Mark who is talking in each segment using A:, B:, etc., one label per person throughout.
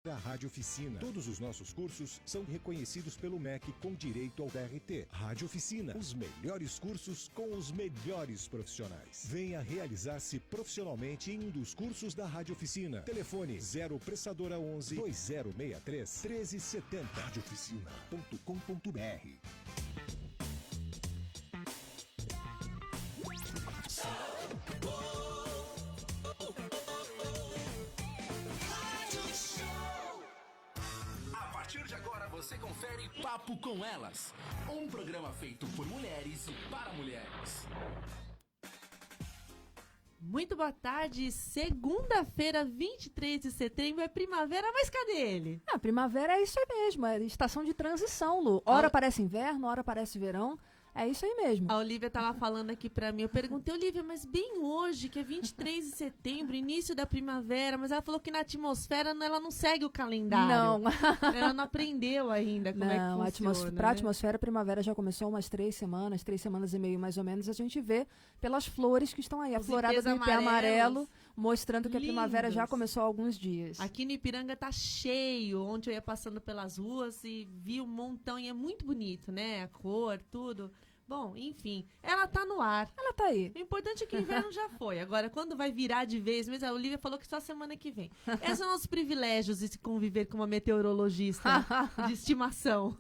A: da Rádio Oficina. Todos os nossos cursos são reconhecidos pelo MEC com direito ao DRT. Rádio Oficina, os melhores cursos com os melhores profissionais. Venha realizar-se profissionalmente em um dos cursos da Rádio Oficina. Telefone 0 Pressadora 11 2063 1370. Radiooficina.com.br.
B: Você confere Papo com Elas, um programa feito por mulheres e para mulheres.
C: Muito boa tarde, segunda-feira, 23 de setembro, é primavera, mas cadê ele?
D: A primavera é isso aí mesmo, é estação de transição, Lu. Hora parece inverno, hora parece verão. É isso aí mesmo.
C: A Olivia tava falando aqui pra mim, eu perguntei, Olivia, mas bem hoje, que é 23 de setembro, início da primavera, mas ela falou que na atmosfera ela não segue o calendário.
D: Não.
C: Ela não aprendeu ainda como é que funciona.
D: Pra atmosfera, a primavera já começou umas 3 semanas e meio mais ou menos, a gente vê pelas flores que estão aí, a florada do ipê amarelo, mostrando que a primavera já começou há alguns dias.
C: Aqui no Ipiranga tá cheio, ontem eu ia passando pelas ruas e vi um montão, e é muito bonito, né, a cor, tudo. Bom, enfim, ela tá no ar.
D: Ela tá aí.
C: O importante é que o inverno já foi. Agora, quando vai virar de vez mesmo, a Olivia falou que só semana que vem. Esses são os privilégios de se conviver com uma meteorologista de estimação.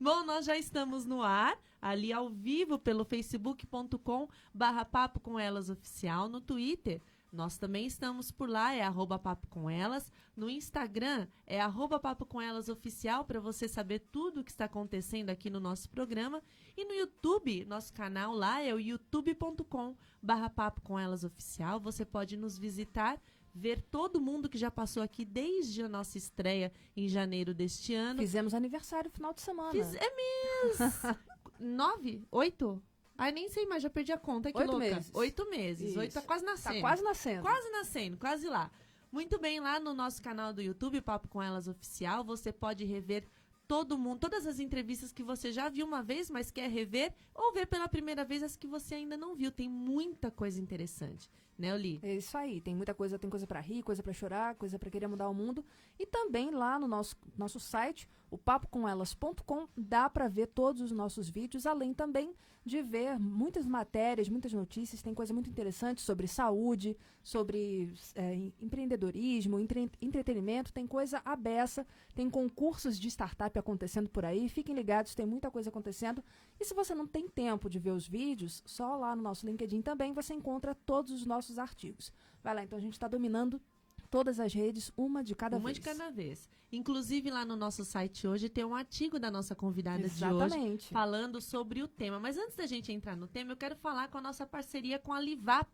C: Bom, nós já estamos no ar, ali ao vivo, pelo facebook.com/Papo com Elas Oficial, no Twitter. Nós também estamos por lá, é @Papo com Elas. No Instagram é @Papo com Elas Oficial, para você saber tudo o que está acontecendo aqui no nosso programa. E no YouTube, nosso canal lá é o youtube.com/Papo com Elas Oficial. Você pode nos visitar, ver todo mundo que já passou aqui desde a nossa estreia em janeiro deste ano.
D: Fizemos aniversário no final de semana.
C: É mesmo! 9? 8? Ai, nem sei mais, já perdi a conta, que
D: 8
C: louca.
D: meses.
C: 8 meses.
D: Isso.
C: 8 tá quase nascendo.
D: Tá quase nascendo.
C: Quase nascendo, quase lá. Muito bem, lá no nosso canal do YouTube, Papo com Elas Oficial, você pode rever todas as entrevistas que você já viu uma vez, mas quer rever, ou ver pela primeira vez as que você ainda não viu. Tem muita coisa interessante, né, Oli?
D: É isso aí, tem muita coisa, tem coisa pra rir, coisa pra chorar, coisa pra querer mudar o mundo. E também lá no nosso site, o papocomelas.com, dá pra ver todos os nossos vídeos, além também de ver muitas matérias, muitas notícias, tem coisa muito interessante sobre saúde, sobre empreendedorismo, entretenimento, tem coisa à beça, tem concursos de startup acontecendo por aí, fiquem ligados, tem muita coisa acontecendo. E se você não tem tempo de ver os vídeos, só lá no nosso LinkedIn também você encontra todos os nossos artigos. Vai lá, então a gente está dominando todas as redes, uma de cada vez.
C: Uma de cada vez. Inclusive, lá no nosso site hoje tem um artigo da nossa convidada
D: Exatamente.
C: de hoje falando sobre o tema. Mas antes da gente entrar no tema, eu quero falar com a nossa parceria com a Livap,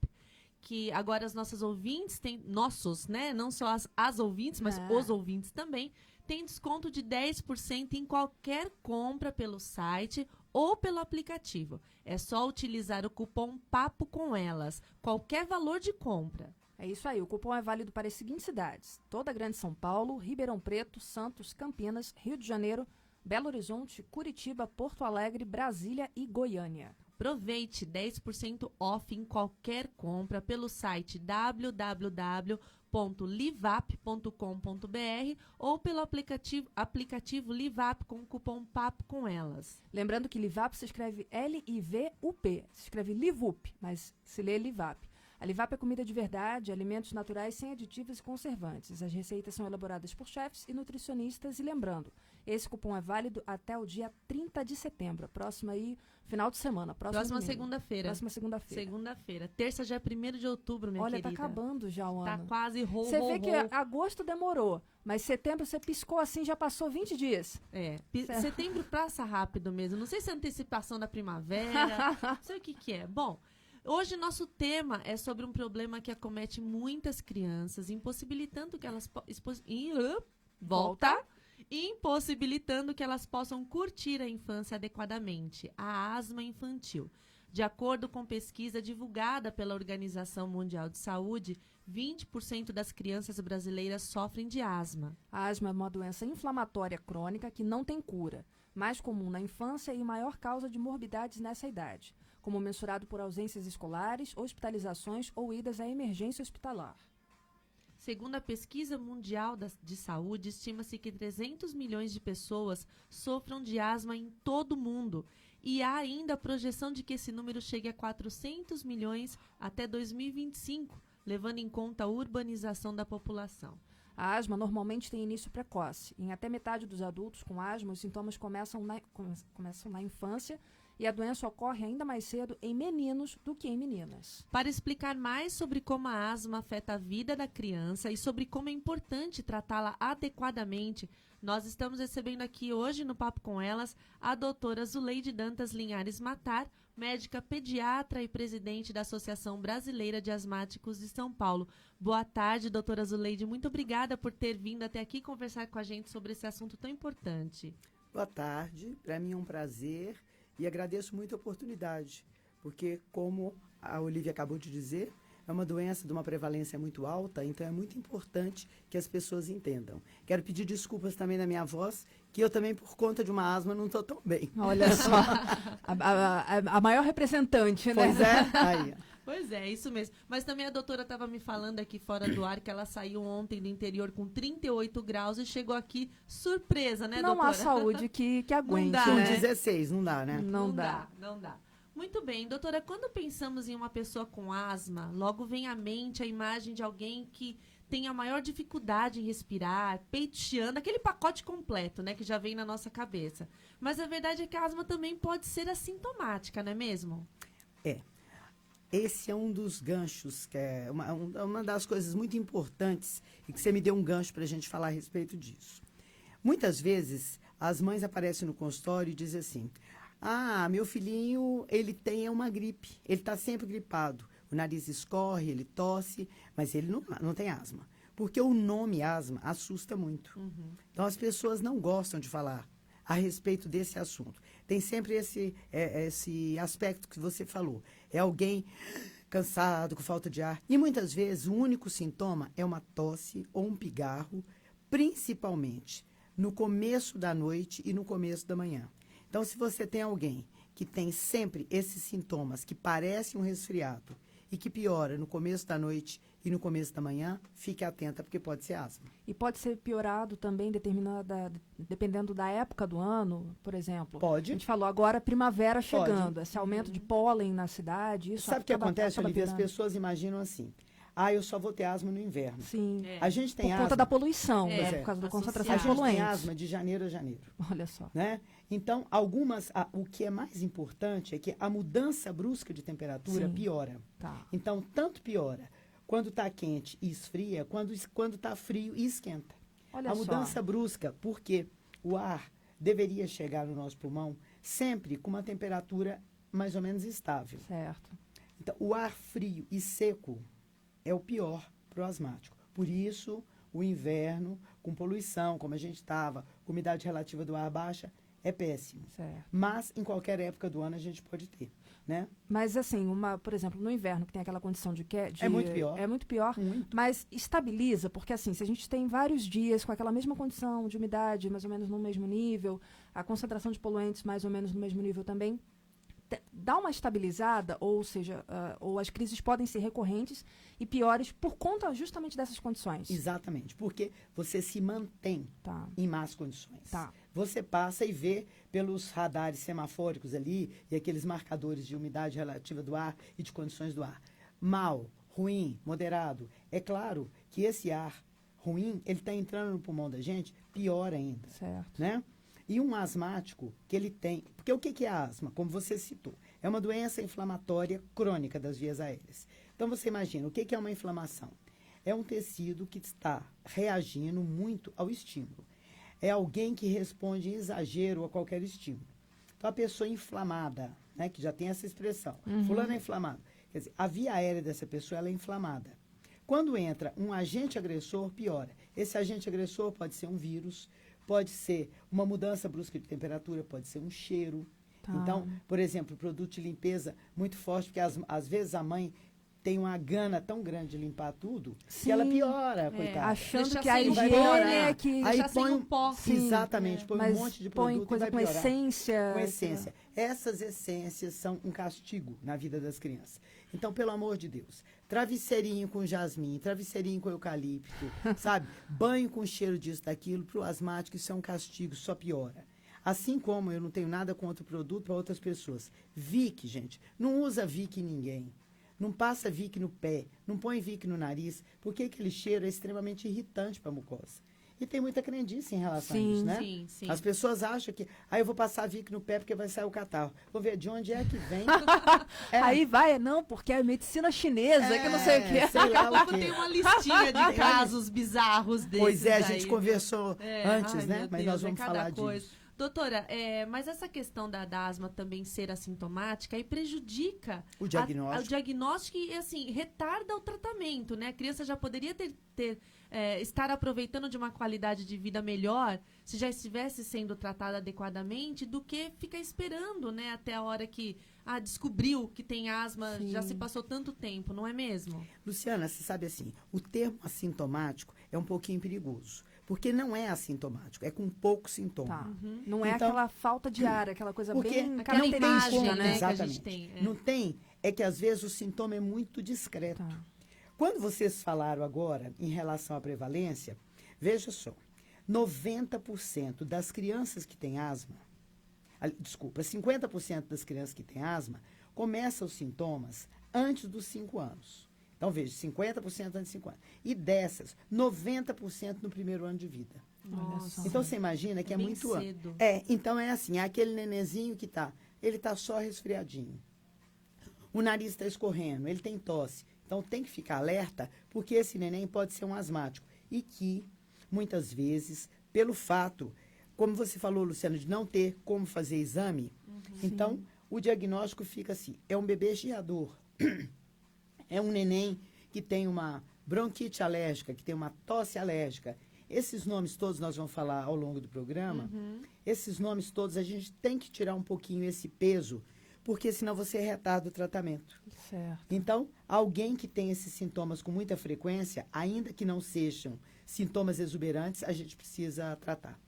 C: que agora as nossas ouvintes têm, nossos, né? Não só as ouvintes, mas os ouvintes também, tem desconto de 10% em qualquer compra pelo site ou pelo aplicativo. É só utilizar o cupom Papo com Elas, qualquer valor de compra.
D: É isso aí, o cupom é válido para as seguintes cidades: toda a Grande São Paulo, Ribeirão Preto, Santos, Campinas, Rio de Janeiro, Belo Horizonte, Curitiba, Porto Alegre, Brasília e Goiânia.
C: Aproveite 10% off em qualquer compra pelo site www.livap.com.br ou pelo aplicativo Livap com o cupom Papo com Elas.
D: Lembrando que Livap se escreve L-I-V-U-P, se escreve Livup, mas se lê Livap. A Livap é comida de verdade, alimentos naturais sem aditivos e conservantes. As receitas são elaboradas por chefes e nutricionistas. E lembrando, esse cupom é válido até o dia 30 de setembro. Próximo aí, final de semana.
C: Próxima segunda-feira.
D: Próxima segunda-feira.
C: Segunda-feira. Terça já é 1º de outubro, minha querida.
D: Olha, tá acabando já o ano.
C: Tá quase
D: Você vê que agosto demorou, mas setembro você piscou assim, já passou 20 dias.
C: Setembro passa rápido mesmo. Não sei se é antecipação da primavera, não sei o que é. Bom, hoje nosso tema é sobre um problema que acomete muitas crianças, impossibilitando que elas impossibilitando que elas possam curtir a infância adequadamente, a asma infantil. De acordo com pesquisa divulgada pela Organização Mundial de Saúde, 20% das crianças brasileiras sofrem de asma.
D: A asma é uma doença inflamatória crônica que não tem cura, mais comum na infância e maior causa de morbidades nessa idade, como mensurado por ausências escolares, hospitalizações ou idas à emergência hospitalar.
C: Segundo a Pesquisa Mundial de Saúde, estima-se que 300 milhões de pessoas sofram de asma em todo o mundo. E há ainda a projeção de que esse número chegue a 400 milhões até 2025, levando em conta a urbanização da população.
D: A asma normalmente tem início precoce. Em até metade dos adultos com asma, os sintomas começam na infância e a doença ocorre ainda mais cedo em meninos do que em meninas.
C: Para explicar mais sobre como a asma afeta a vida da criança e sobre como é importante tratá-la adequadamente, nós estamos recebendo aqui hoje no Papo com Elas a doutora Zuleide Dantas Linhares Matar, médica pediatra e presidente da Associação Brasileira de Asmáticos de São Paulo. Boa tarde, doutora Zuleide. Muito obrigada por ter vindo até aqui conversar com a gente sobre esse assunto tão importante.
E: Boa tarde. Para mim é um prazer e agradeço muito a oportunidade, porque, como a Olivia acabou de dizer, é uma doença de uma prevalência muito alta, então é muito importante que as pessoas entendam. Quero pedir desculpas também na minha voz, que eu também, por conta de uma asma, não estou tão bem.
D: Olha só, a maior representante, né?
E: Pois é, aí.
C: Pois é, isso mesmo. Mas também a doutora estava me falando aqui fora do ar que ela saiu ontem do interior com 38 graus e chegou aqui surpresa, né,
D: não
C: doutora?
D: há saúde que aguente,
C: Não dá,
E: Com
D: né?
E: 16, não dá, né?
D: Não dá.
C: Não dá. Muito bem, doutora, quando pensamos em uma pessoa com asma, logo vem à mente a imagem de alguém que tem a maior dificuldade em respirar, peiteando, aquele pacote completo, né, que já vem na nossa cabeça. Mas a verdade é que a asma também pode ser assintomática, não é mesmo?
E: É. Esse é um dos ganchos, que é uma das coisas muito importantes e que você me deu um gancho para a gente falar a respeito disso. Muitas vezes, as mães aparecem no consultório e dizem assim: meu filhinho, ele tem uma gripe, ele está sempre gripado. O nariz escorre, ele tosse, mas ele não tem asma. Porque o nome asma assusta muito. Uhum. Então, as pessoas não gostam de falar a respeito desse assunto. Tem sempre esse aspecto que você falou. É alguém cansado, com falta de ar. E muitas vezes o único sintoma é uma tosse ou um pigarro, principalmente no começo da noite e no começo da manhã. Então, se você tem alguém que tem sempre esses sintomas que parecem um resfriado e que piora no começo da noite e no começo da manhã, fique atenta, porque pode ser asma.
D: E pode ser piorado também dependendo da época do ano, por exemplo.
E: Pode.
D: A gente falou agora primavera chegando, esse aumento de pólen na cidade. Isso
E: sabe o que acontece, Olivia? As pessoas imaginam assim: eu só vou ter asma no inverno.
D: Sim.
E: A gente tem
D: por conta da poluição, por causa da concentração de
E: poluentes. A gente tem
D: poluentes.
E: asma de janeiro a janeiro.
D: Olha só.
E: Né? Então, o que é mais importante é que a mudança brusca de temperatura piora.
D: Tá.
E: Então, tanto piora quando está quente e esfria, quando está frio e esquenta.
D: Olha
E: a mudança
D: só.
E: brusca, porque o ar deveria chegar no nosso pulmão sempre com uma temperatura mais ou menos estável.
D: Certo.
E: Então, o ar frio e seco é o pior para o asmático. Por isso, o inverno, com poluição, como a gente estava, com umidade relativa do ar baixa, é péssimo.
D: Certo.
E: Mas, em qualquer época do ano, a gente pode ter, né?
D: Mas, assim, por exemplo, no inverno, que tem aquela condição de
E: é muito pior.
D: É muito pior,
E: muito.
D: Mas estabiliza, porque, assim, se a gente tem vários dias com aquela mesma condição de umidade, mais ou menos no mesmo nível, a concentração de poluentes mais ou menos no mesmo nível também, dá uma estabilizada, ou seja, ou as crises podem ser recorrentes e piores por conta justamente dessas condições.
E: Exatamente, porque você se mantém em más condições.
D: Tá.
E: Você passa e vê pelos radares semafóricos ali e aqueles marcadores de umidade relativa do ar e de condições do ar. Mal, ruim, moderado. É claro que esse ar ruim, ele está entrando no pulmão da gente, pior ainda.
D: Certo.
E: Né? E um asmático que ele tem... Porque o que é a asma? Como você citou, é uma doença inflamatória crônica das vias aéreas. Então, você imagina, o que é uma inflamação? É um tecido que está reagindo muito ao estímulo. É alguém que responde em exagero a qualquer estímulo. Então, a pessoa inflamada, né, que já tem essa expressão, fulano é inflamado. Quer dizer, a via aérea dessa pessoa ela é inflamada. Quando entra um agente agressor, piora. Esse agente agressor pode ser um vírus, pode ser uma mudança brusca de temperatura, pode ser um cheiro.
D: Tá.
E: Então, por exemplo, produto de limpeza muito forte, porque às vezes a mãe tem uma gana tão grande de limpar tudo, que ela piora, coitada.
D: Achando
C: Deixa
D: que a
C: sem
D: higiene é que...
E: Aí
C: já sem
E: põe
C: o pó.
E: Exatamente, põe um monte de produto
D: põe coisa
E: e vai
D: com
E: piorar.
D: essência.
E: Com essência. Essas essências são um castigo na vida das crianças. Então, pelo amor de Deus, travesseirinho com jasmim, travesseirinho com eucalipto, sabe? Banho com cheiro disso, daquilo, para o asmático isso é um castigo, só piora. Assim como eu não tenho nada contra o produto para outras pessoas. Vick, gente, não usa Vick em ninguém. Não passa Vick no pé, não põe Vick no nariz, porque aquele cheiro é extremamente irritante para a mucosa. E tem muita crendice em relação a isso, né?
C: Sim, sim.
E: As pessoas acham que, eu vou passar Vick no pé porque vai sair o catarro. Vou ver de onde é que vem.
D: Aí vai, não, porque é medicina chinesa, que não sei o quê.
E: Sei lá o
C: Tem
E: quê.
C: uma listinha de casos bizarros desses.
E: Pois é, a
C: aí,
E: gente
C: viu?
E: conversou antes,
C: Ai,
E: né?
C: meu
E: Mas
C: Deus,
E: nós vamos
C: cada
E: falar
C: coisa.
E: disso.
C: Doutora, mas essa questão da asma também ser assintomática aí prejudica
E: O diagnóstico.
C: o diagnóstico e, assim, retarda o tratamento, né? A criança já poderia estar aproveitando de uma qualidade de vida melhor se já estivesse sendo tratada adequadamente do que ficar esperando, né? Até a hora que descobriu que tem asma,
D: Sim.
C: já se passou tanto tempo, não é mesmo?
E: Luciana, você sabe assim, o termo assintomático é um pouquinho perigoso. Porque não é assintomático, é com pouco sintoma.
D: Tá. Não é
E: Então,
D: aquela falta de ar, aquela coisa
E: porque
D: bem
C: Aquela
E: não tem
C: imagem,
E: como,
C: né, que a
E: exatamente.
C: gente tem.
E: Não tem, é que às vezes o sintoma é muito discreto.
D: Tá.
E: Quando vocês falaram agora em relação à prevalência, veja só, 90% das crianças que têm asma, 50% das crianças que têm asma, começam os sintomas antes dos 5 anos. Então, veja, 50% antes de 5 anos. E dessas, 90% no primeiro ano de vida.
C: Nossa.
E: Então, você imagina que é
C: bem
E: muito
C: cedo.
E: Então é assim, aquele nenenzinho que ele tá só resfriadinho. O nariz está escorrendo, ele tem tosse. Então, tem que ficar alerta, porque esse neném pode ser um asmático. E que, muitas vezes, pelo fato, como você falou, Luciana, de não ter como fazer exame, então, o diagnóstico fica assim, é um bebê chiador. É um neném que tem uma bronquite alérgica, que tem uma tosse alérgica. Esses nomes todos nós vamos falar ao longo do programa. Esses nomes todos a gente tem que tirar um pouquinho esse peso, porque senão você retarda o tratamento.
D: Certo.
E: Então, alguém que tem esses sintomas com muita frequência, ainda que não sejam sintomas exuberantes, a gente precisa tratar.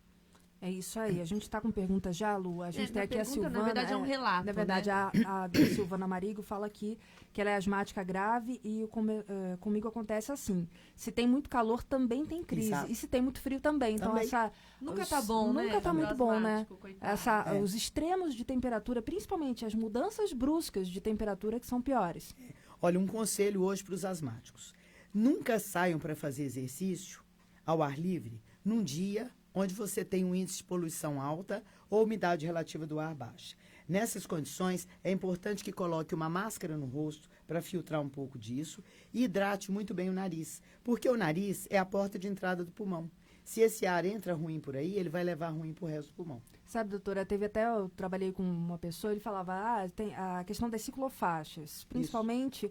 D: É isso aí. A gente está com perguntas já, Lu. A gente tem
C: na
D: aqui a
C: pergunta,
D: Silvana.
C: na verdade, é um relato,
D: Na verdade,
C: né?
D: a da Silvana Marigo fala aqui que ela é asmática grave e comigo acontece assim. Se tem muito calor, também tem crise.
E: Exato.
D: E se tem muito frio, também. Então,
E: Também.
C: Nunca tá bom, né?
D: Nunca tá
C: Pro
D: muito bom, né?
C: asmático, coitado.
D: Os extremos de temperatura, principalmente as mudanças bruscas de temperatura, que são piores.
E: Olha, um conselho hoje para os asmáticos. Nunca saiam para fazer exercício ao ar livre num dia onde você tem um índice de poluição alta ou umidade relativa do ar baixa. Nessas condições, é importante que coloque uma máscara no rosto para filtrar um pouco disso e hidrate muito bem o nariz, porque o nariz é a porta de entrada do pulmão. Se esse ar entra ruim por aí, ele vai levar ruim para o resto do pulmão.
D: Sabe, doutora, eu trabalhei com uma pessoa, ele falava, tem a questão das ciclofaixas, principalmente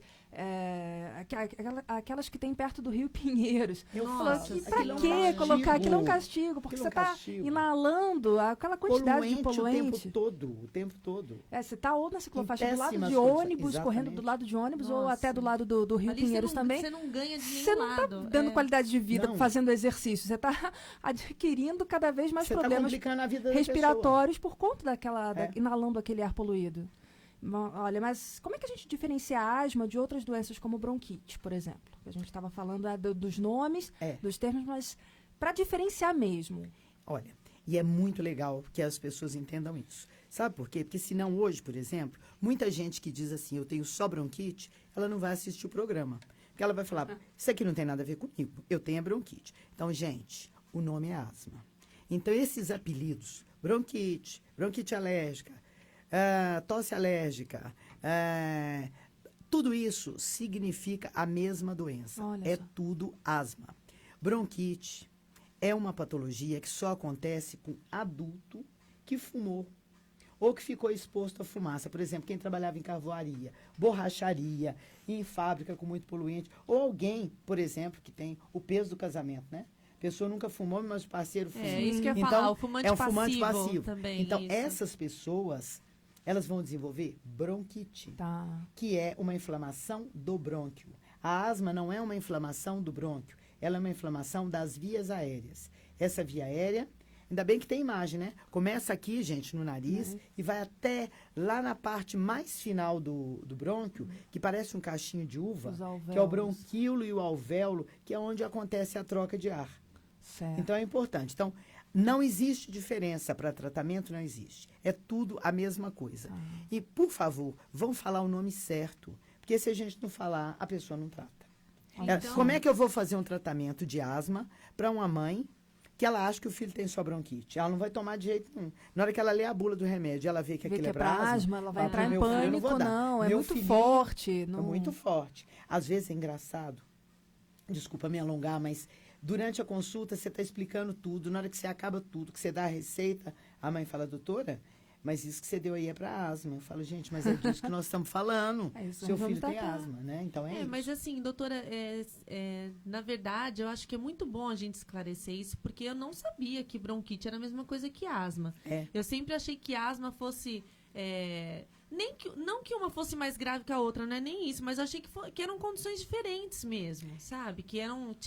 D: aquelas que tem perto do Rio Pinheiros.
E: Eu
D: Falou
E: faço.
D: que pra
E: Aquilo é um
D: quê
E: castigo.
D: colocar? Aquilo é um castigo, porque
E: Aquilo é
D: você
E: um
D: está
E: castigo.
D: inalando aquela quantidade de poluente.
E: O tempo todo.
D: Você está ou na ciclofaixa
E: Em
D: do lado
E: péssimas
D: de
E: condições.
D: ônibus, correndo do
E: Exatamente.
D: lado de ônibus, ou
C: Nossa.
D: até do lado do Rio
C: Ali
D: Pinheiros também.
C: Você não ganha de nenhum
D: Você não está
C: lado.
D: dando qualidade de vida
E: Não.
D: fazendo exercício, você está adquirindo cada vez mais
E: Você está
D: problemas
E: complicando a vida da
D: respiratórios por conta
E: É.
D: inalando aquele ar poluído. Bom, olha, mas como é que a gente diferencia a asma de outras doenças como bronquite, por exemplo? A gente estava falando dos nomes, dos termos, mas para diferenciar mesmo.
E: Olha, e é muito legal que as pessoas entendam isso. Sabe por quê? Porque senão hoje, por exemplo, muita gente que diz assim, eu tenho só bronquite, ela não vai assistir o programa. Porque ela vai falar, isso aqui não tem nada a ver comigo, eu tenho a bronquite. Então, gente, o nome é asma. Então, esses apelidos, bronquite, bronquite alérgica, tosse alérgica, tudo isso significa a mesma doença.
D: Olha
E: É
D: só.
E: tudo asma. Bronquite é uma patologia que só acontece com adulto que fumou ou que ficou exposto à fumaça. Por exemplo, quem trabalhava em carvoaria, borracharia, em fábrica com muito poluente, ou alguém, por exemplo, que tem o peso do casamento, né? A pessoa nunca fumou, mas o parceiro fuma.
C: É isso que eu ia
E: Então,
C: falar, o fumante
E: é um fumante
C: passivo
E: passivo.
C: também,
E: Então,
C: isso.
E: essas pessoas, elas vão desenvolver bronquite,
D: Tá.
E: que é uma inflamação do brônquio. A asma não é uma inflamação do brônquio, ela é uma inflamação das vias aéreas. Essa via aérea, Ainda bem que tem imagem, né? Começa aqui, gente, no nariz e vai até lá na parte mais final do brônquio, que parece um cachinho de uva,
D: Os
E: que é o
D: alvéolos.
E: bronquíolo e o alvéolo, que é onde acontece a troca de ar.
D: Certo.
E: Então é importante. Então, não existe diferença para tratamento, não existe. É tudo a mesma coisa. E, por favor, vão falar o nome certo. Porque se a gente não falar, a pessoa não trata.
C: Então-
E: Como é que eu vou fazer um tratamento de asma para uma mãe que ela acha que o filho tem só bronquite? Ela não vai tomar de jeito nenhum. Na hora que ela lê a bula do remédio, ela vê que
D: Vê
E: aquilo
D: que
E: é para asma,
D: ela vai
E: fala,
D: entrar
E: "Pro
D: em
E: meu filho eu
D: pânico,
E: vou dar."
D: não. É
E: Meu
D: muito
E: filhinho
D: forte.
E: É
D: Não...
E: muito forte. Às vezes é engraçado. Desculpa me alongar, mas durante a consulta você está explicando tudo. Na hora que você acaba tudo, que você dá a receita, a mãe fala, doutora, mas isso que você deu aí é para asma. Eu falo, gente, mas é disso que nós estamos falando.
D: É isso,
E: Seu
D: nós
E: filho
D: vamos
E: tem
D: tratar.
E: asma, né? Então é,
C: É,
E: isso.
C: mas assim, doutora, na verdade, eu acho que é muito bom a gente esclarecer isso, porque eu não sabia que bronquite era a mesma coisa que asma.
E: É.
C: Eu sempre achei que asma fosse. Não que uma fosse mais grave que a outra, não é nem isso, mas eu achei que eram condições diferentes mesmo, sabe? Que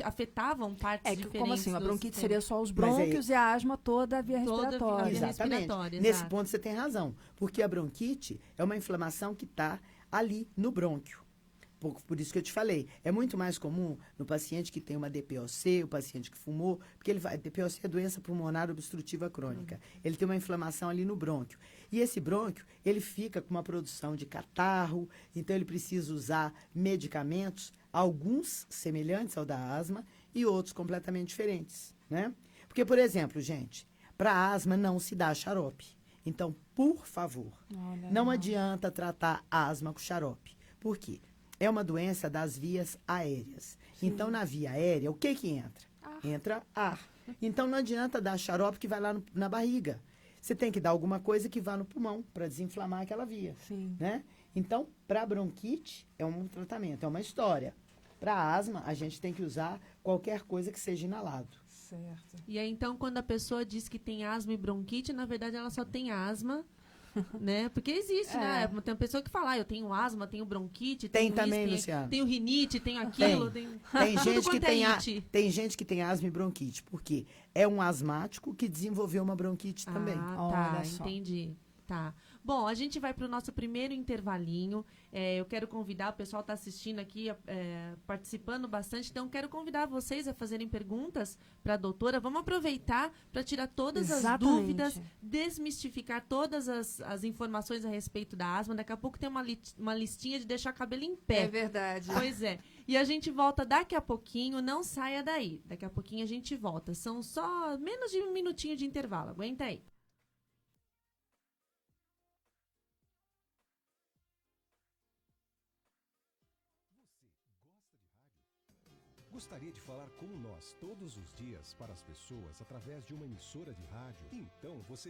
C: afetavam partes
D: É que,
C: diferentes.
D: como assim? A
C: do
D: bronquite
C: sistema.
D: seria só os
E: Mas aí-
D: brônquios e a asma toda a via
C: Toda a via
D: respiratória.
C: respiratória.
E: Exatamente.
C: respiratória,
E: Nesse
C: exato.
E: ponto você tem razão. Porque a bronquite é uma inflamação que está ali no brônquio. Por isso que eu te falei. É muito mais comum no paciente que tem uma DPOC, o paciente que fumou, porque DPOC é doença pulmonar obstrutiva crônica. Ele tem uma inflamação ali no brônquio. E esse brônquio, ele fica com uma produção de catarro, então ele precisa usar medicamentos, alguns semelhantes ao da asma e outros completamente diferentes, né? Porque, por exemplo, gente, para asma não se dá xarope. Então, por favor,
D: Olha,
E: não adianta tratar asma com xarope. Por quê? É uma doença das vias aéreas. Então, na via aérea, o que entra? Entra ar. Então, não adianta dar xarope que vai lá na barriga. Você tem que dar alguma coisa que vá no pulmão para desinflamar aquela via.
D: Sim.
E: Né? Então, para bronquite, é um tratamento, é uma história. Para asma, a gente tem que usar qualquer coisa que seja inalado.
D: Certo.
C: E aí, então, quando a pessoa diz que tem asma e bronquite, na verdade ela só tem asma, né? Porque existe, né? Tem uma pessoa que fala, eu tenho asma, tenho bronquite,
E: Tem
C: tenho
E: também,
C: isso,
E: Luciano.
C: tenho rinite, tenho aquilo,
E: Tem
C: tudo
E: gente que
C: quanto
E: tem,
C: é it.
E: tem gente que tem asma e bronquite, porque é um asmático que desenvolveu uma bronquite também.
C: Ah, tá,
D: Olha só.
C: entendi. Tá. Bom, a gente vai para o nosso primeiro intervalinho. Eu quero convidar, o pessoal está assistindo aqui, participando bastante, então quero convidar vocês a fazerem perguntas para a doutora. Vamos aproveitar para tirar todas as
D: Exatamente.
C: dúvidas, desmistificar todas as informações a respeito da asma. Daqui a pouco tem uma listinha de deixar o cabelo em pé.
D: É verdade.
C: Pois é. E a gente volta daqui a pouquinho, não saia daí. Daqui a pouquinho a gente volta. São só menos de um minutinho de intervalo. Aguenta aí.
A: Gostaria de falar como nós todos os dias para as pessoas através de uma emissora de rádio? Então você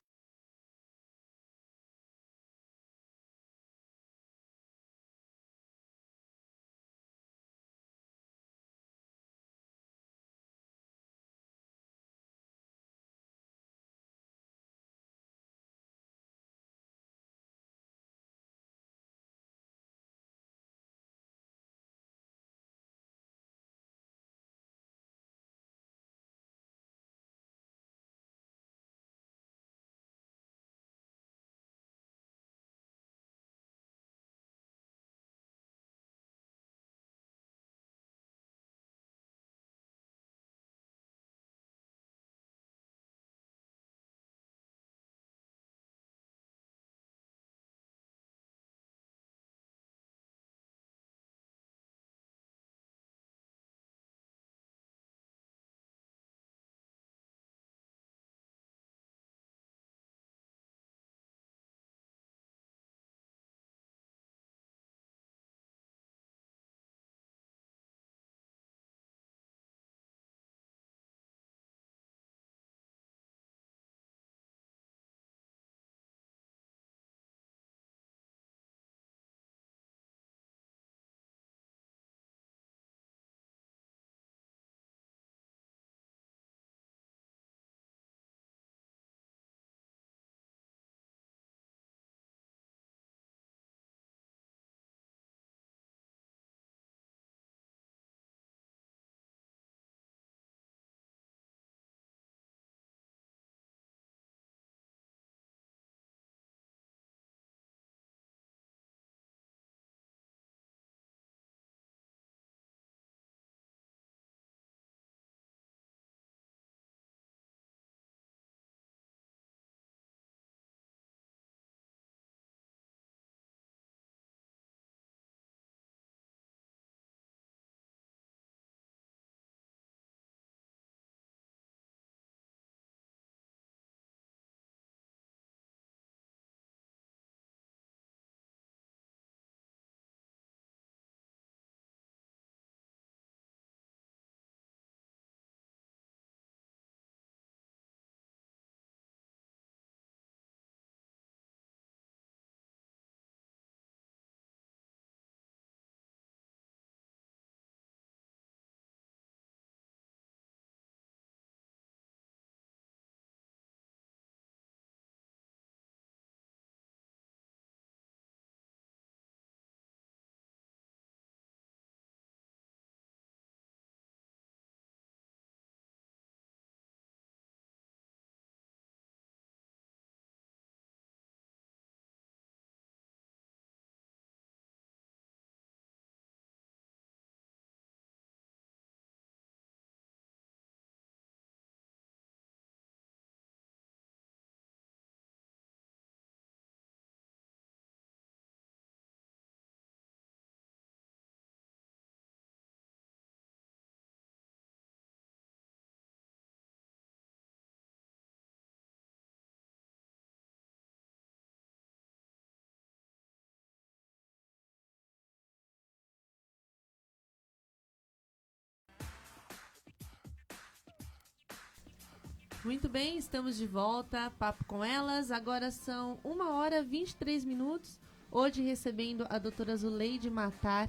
C: Muito bem, estamos de volta, Papo com Elas. Agora são 1h23. Hoje recebendo a doutora Zuleide Matar,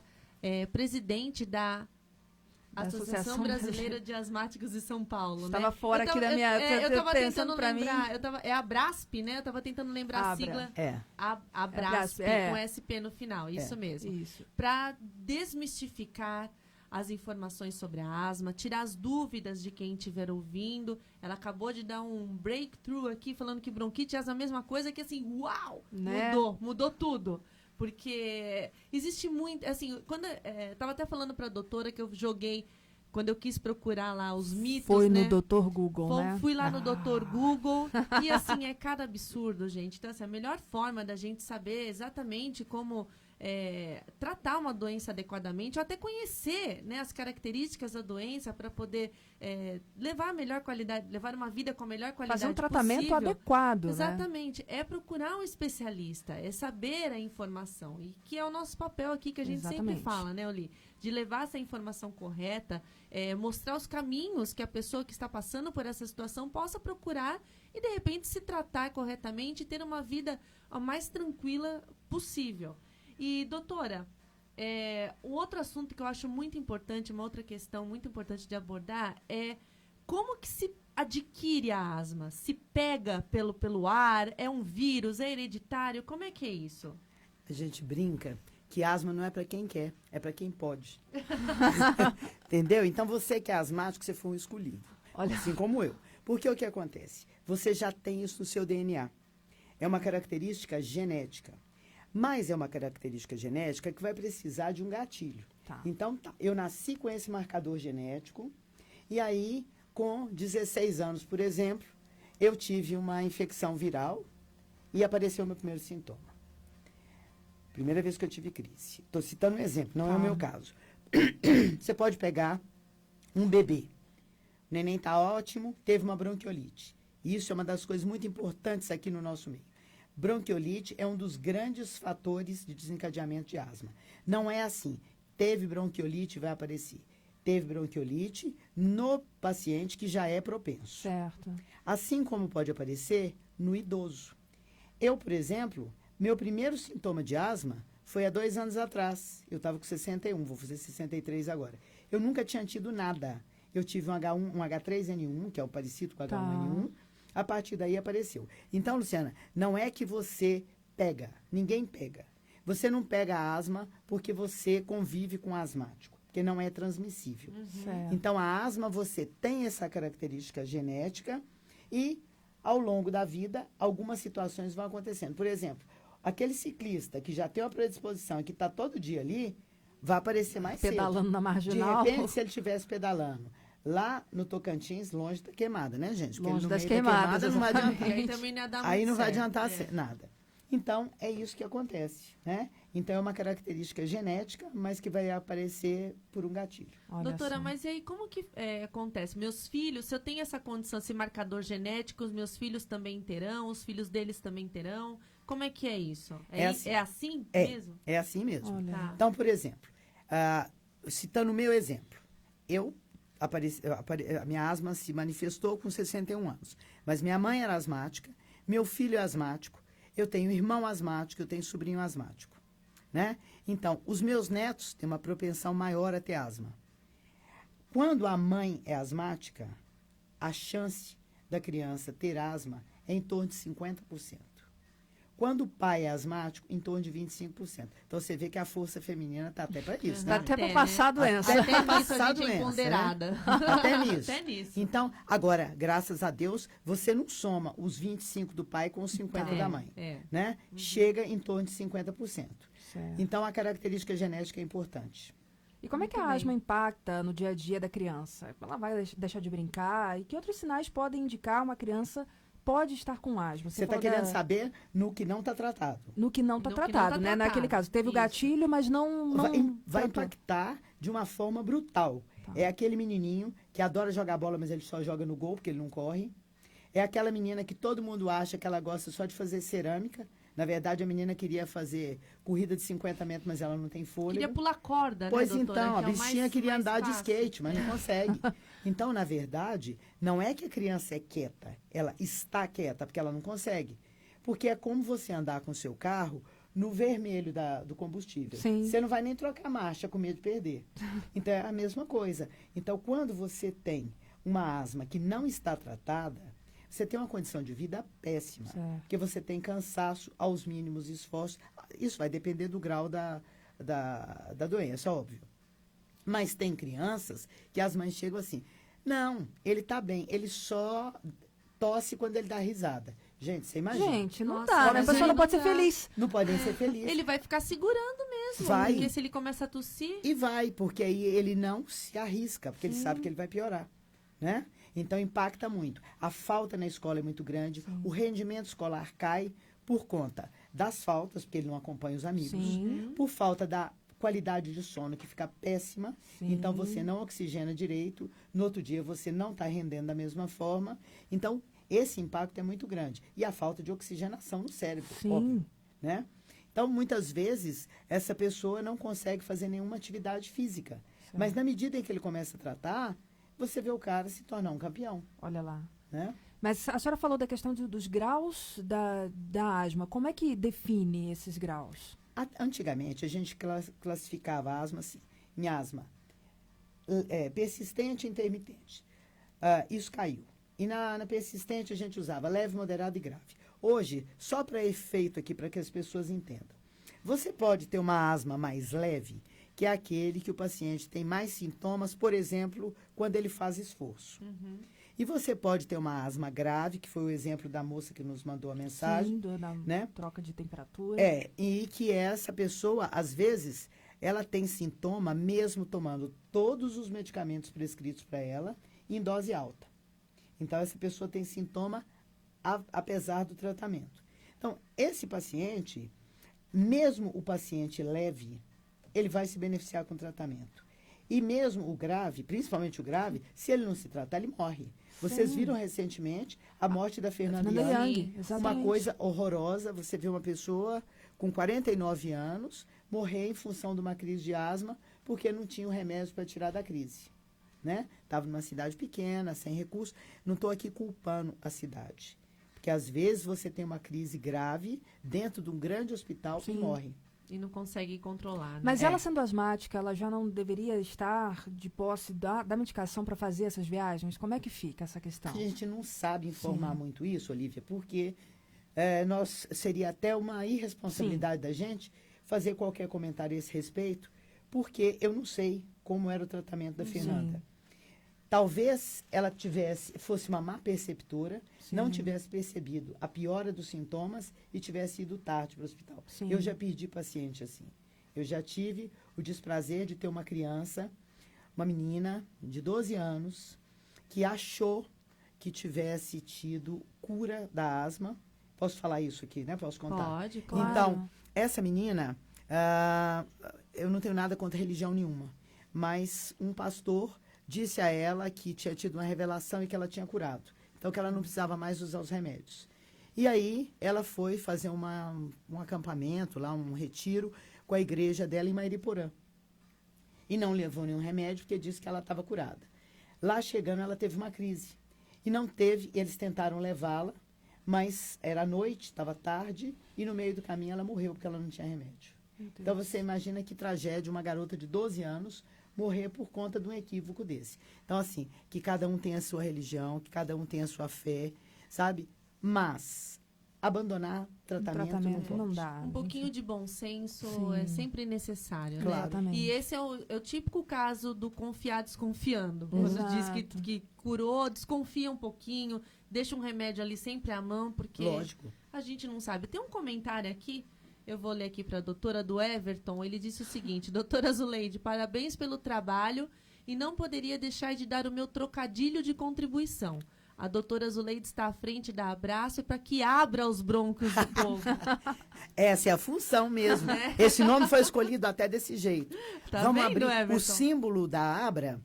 C: presidente da Associação Brasileira de Asmáticos de São Paulo.
D: Estava fora aqui da minha...
C: eu estava tentando
D: pra
C: lembrar, é a Brasp, né? Eu estava tentando lembrar a sigla. A Brasp, com SP no final, isso mesmo.
D: Isso.
C: Para desmistificar as informações sobre a asma, tirar as dúvidas de quem estiver ouvindo. Ela acabou de dar um breakthrough aqui, falando que bronquite é a mesma coisa, que assim, uau!
D: Né?
C: Mudou tudo. Porque existe muito, assim, quando tava até falando para a doutora que eu joguei, quando eu quis procurar lá os mitos,
D: Foi
C: né?
D: no Dr. Google, né?
C: Fui lá no Dr. Google e, assim, é cada absurdo, gente. Então, assim, a melhor forma da gente saber exatamente como tratar uma doença adequadamente, ou até conhecer, né, as características da doença para poder levar a melhor qualidade, levar uma vida com a melhor qualidade
D: Fazer um tratamento
C: possível.
D: adequado,
C: Exatamente. Né? É procurar um especialista, é saber a informação. E que é o nosso papel aqui, que a gente sempre fala, né, Oli? De levar essa informação correta, mostrar os caminhos que a pessoa que está passando por essa situação possa procurar e, de repente, se tratar corretamente e ter uma vida a mais tranquila possível. E, doutora, um outro assunto que eu acho muito importante, uma outra questão muito importante de abordar é como que se adquire a asma? Se pega pelo ar? É um vírus? É hereditário? Como é que é isso?
E: A gente brinca que asma não é para quem quer, é para quem pode. Entendeu? Então, você que é asmático, você foi um escolhido.
D: Olha.
E: Assim como eu. Porque o que acontece? Você já tem isso no seu DNA. É uma característica genética. Mas é uma característica genética que vai precisar de um gatilho.
D: Tá.
E: Então, eu nasci com esse marcador genético e aí, com 16 anos, por exemplo, eu tive uma infecção viral e apareceu o meu primeiro sintoma. Primeira vez que eu tive crise. Estou citando um exemplo, não é o meu caso. Você pode pegar um bebê. O neném está ótimo, teve uma bronquiolite. Isso é uma das coisas muito importantes aqui no nosso meio. Bronquiolite é um dos grandes fatores de desencadeamento de asma. Não é assim, teve bronquiolite, vai aparecer. Teve bronquiolite no paciente que já é propenso.
D: Certo.
E: Assim como pode aparecer no idoso. Eu, por exemplo, meu primeiro sintoma de asma foi há 2 anos atrás. Eu estava com 61, vou fazer 63 agora. Eu nunca tinha tido nada. Eu tive um H3N1, que é o parecido com o H1N1. A partir daí apareceu. Então, Luciana, não é que você pega. Ninguém pega. Você não pega a asma porque você convive com asmático, porque não é transmissível. Então, a asma, você tem essa característica genética e, ao longo da vida, algumas situações vão acontecendo. Por exemplo, aquele ciclista que já tem uma predisposição e que está todo dia ali, vai aparecer mais
D: pedalando
E: cedo.
D: Na marginal.
E: De repente, se ele estivesse pedalando lá no Tocantins, longe da queimada, né, gente? Porque
D: longe
E: no
D: das
E: meio
D: queimadas,
E: da queimada não vai adiantar.
C: Aí também não ia dar
E: Aí
C: muito
E: não vai
C: certo.
E: adiantar nada. Então, é isso que acontece, né? Então, é uma característica genética, mas que vai aparecer por um gatilho.
D: Olha
C: Doutora,
D: só.
C: mas e aí como que acontece? Meus filhos, se eu tenho essa condição, esse marcador genético, os meus filhos também terão, os filhos deles também terão? Como é que é isso? É assim mesmo?
E: É assim mesmo.
D: Olha.
C: Tá.
E: Então, por exemplo, citando o meu exemplo, a minha asma se manifestou com 61 anos. Mas minha mãe era asmática, meu filho é asmático, eu tenho irmão asmático, eu tenho sobrinho asmático. Né? Então, os meus netos têm uma propensão maior a ter asma. Quando a mãe é asmática, a chance da criança ter asma é em torno de 50%. Quando o pai é asmático, em torno de 25%. Então, você vê que a força feminina está até para isso.
D: Dá
E: Né?
D: até para passar a doença.
C: Até
E: Pra
C: nisso
E: passar
C: a gente é
E: doença,
C: empoderada.
E: né? Até nisso.
C: Até nisso.
E: Então, agora, graças a Deus, você não soma os 25 do pai com os 50 da mãe. Né? Chega em torno de 50%.
D: Certo.
E: Então, a característica genética é importante.
D: E como é que a asma impacta no dia a dia da criança? Ela vai deixar de brincar? E que outros sinais podem indicar uma criança pode estar com asma?
E: Você está querendo saber no que não está tratado.
D: No que não está tratado, né? Naquele caso, teve o gatilho, mas não
E: vai impactar de uma forma brutal.
D: Tá.
E: É aquele menininho que adora jogar bola, mas ele só joga no gol, porque ele não corre. É aquela menina que todo mundo acha que ela gosta só de fazer cerâmica. Na verdade, a menina queria fazer corrida de 50 metros, mas ela não tem fôlego.
C: Queria pular corda,
E: Pois
C: né, doutora?
E: então, a
C: Que é o
E: bichinha
C: mais
E: queria andar de
C: fácil.
E: skate, mas não consegue. Então, na verdade, não é que a criança é quieta, ela está quieta, porque ela não consegue. Porque é como você andar com o seu carro no vermelho do combustível.
D: Sim.
E: Você não vai nem trocar marcha com medo de perder. Então, é a mesma coisa. Então, quando você tem uma asma que não está tratada, você tem uma condição de vida péssima.
D: Certo.
E: Porque você tem cansaço aos mínimos esforços. Isso vai depender do grau da doença, óbvio. Mas tem crianças que as mães chegam assim, não, ele está bem, ele só tosse quando ele dá risada. Gente, você imagina.
D: Gente, não
C: Nossa,
D: dá, né? A
C: mas
D: pessoa
C: aí
D: não pode
C: não
D: ser
C: dá.
D: feliz.
E: Não podem ser felizes.
C: Ele vai ficar segurando mesmo.
E: Vai.
C: Porque se ele começa a tossir...
E: E vai, porque aí ele não se arrisca, porque ele sabe que ele vai piorar, né? Então, impacta muito. A falta na escola é muito grande, o rendimento escolar cai por conta das faltas, porque ele não acompanha os amigos,
D: Sim.
E: por falta da qualidade de sono, que fica péssima,
D: Sim.
E: então você não oxigena direito, no outro dia você não está rendendo da mesma forma, então esse impacto é muito grande. E a falta de oxigenação no cérebro,
D: Sim.
E: óbvio, né? Então, muitas vezes, essa pessoa não consegue fazer nenhuma atividade física. Mas, na medida em que ele começa a tratar, você vê o cara se tornar um campeão,
D: Olha lá.
E: né?
D: Mas a senhora falou da questão dos graus da asma. Como é que define esses graus?
E: Antigamente, a gente classificava a asma assim, em asma persistente e intermitente. Isso caiu. E na persistente, a gente usava leve, moderado e grave. Hoje, só para efeito aqui, para que as pessoas entendam. Você pode ter uma asma mais leve, que é aquele que o paciente tem mais sintomas, por exemplo, quando ele faz esforço. E você pode ter uma asma grave, que foi o exemplo da moça que nos mandou a mensagem.
D: Sim, da
E: né?
D: troca de temperatura.
E: E que essa pessoa, às vezes, ela tem sintoma mesmo tomando todos os medicamentos prescritos para ela em dose alta. Então, essa pessoa tem sintoma apesar do tratamento. Então, esse paciente, mesmo o paciente leve, ele vai se beneficiar com o tratamento. E mesmo o grave, principalmente o grave, se ele não se tratar, ele morre. Vocês viram recentemente a morte da Fernanda
D: Fernanda
E: Young.
D: Young, exatamente.
E: Uma coisa horrorosa, você vê uma pessoa com 49 anos morrer em função de uma crise de asma porque não tinha o remédio para tirar da crise. Né? Estava numa cidade pequena, sem recursos. Não estou aqui culpando a cidade. Porque às vezes você tem uma crise grave dentro de um grande hospital
D: Sim.
E: e morre.
C: E não consegue controlar, né?
D: Mas ela sendo asmática, ela já não deveria estar de posse da medicação para fazer essas viagens? Como é que fica essa questão?
E: A gente não sabe informar
D: Sim.
E: muito isso, Olivia, porque seria até uma irresponsabilidade da gente fazer qualquer comentário a esse respeito, porque eu não sei como era o tratamento da Fernanda. Talvez ela fosse uma má perceptora, não tivesse percebido a piora dos sintomas e tivesse ido tarde para o hospital.
D: Sim.
E: Eu já perdi paciente assim. Eu já tive o desprazer de ter uma criança, uma menina de 12 anos, que achou que tivesse tido cura da asma. Posso falar isso aqui, né? Posso contar?
C: Pode, claro.
E: Então, essa menina, eu não tenho nada contra religião nenhuma, mas um pastor disse a ela que tinha tido uma revelação e que ela tinha curado. Então, que ela não precisava mais usar os remédios. E aí, ela foi fazer um acampamento, lá um retiro, com a igreja dela em Mairiporã. E não levou nenhum remédio, porque disse que ela estava curada. Lá chegando, ela teve uma crise. E não teve, eles tentaram levá-la, mas era noite, estava tarde, e no meio do caminho ela morreu, porque ela não tinha remédio. Então, você imagina que tragédia uma garota de 12 anos morrer por conta de um equívoco desse. Então, assim, que cada um tem a sua religião, que cada um tem a sua fé, sabe? Mas abandonar tratamento não pode.
D: dá.
C: Um pouquinho de bom senso
D: Sim.
C: é sempre necessário, né?
E: Claro.
D: Exatamente.
C: E esse é o típico caso do confiar desconfiando.
D: Exato.
C: Quando diz que curou, desconfia um pouquinho, deixa um remédio ali sempre à mão, porque
E: Lógico.
C: a gente não sabe. Tem um comentário aqui, eu vou ler aqui para a doutora do Everton. Ele disse o seguinte: doutora Zuleide, parabéns pelo trabalho e não poderia deixar de dar o meu trocadilho de contribuição. A doutora Zuleide está à frente da Abraço para que abra os broncos do povo.
E: Essa é a função mesmo. Esse nome foi escolhido até desse jeito.
C: Tá
E: Vamos
C: vendo,
E: abrir
C: Everton?
E: o símbolo da Abra.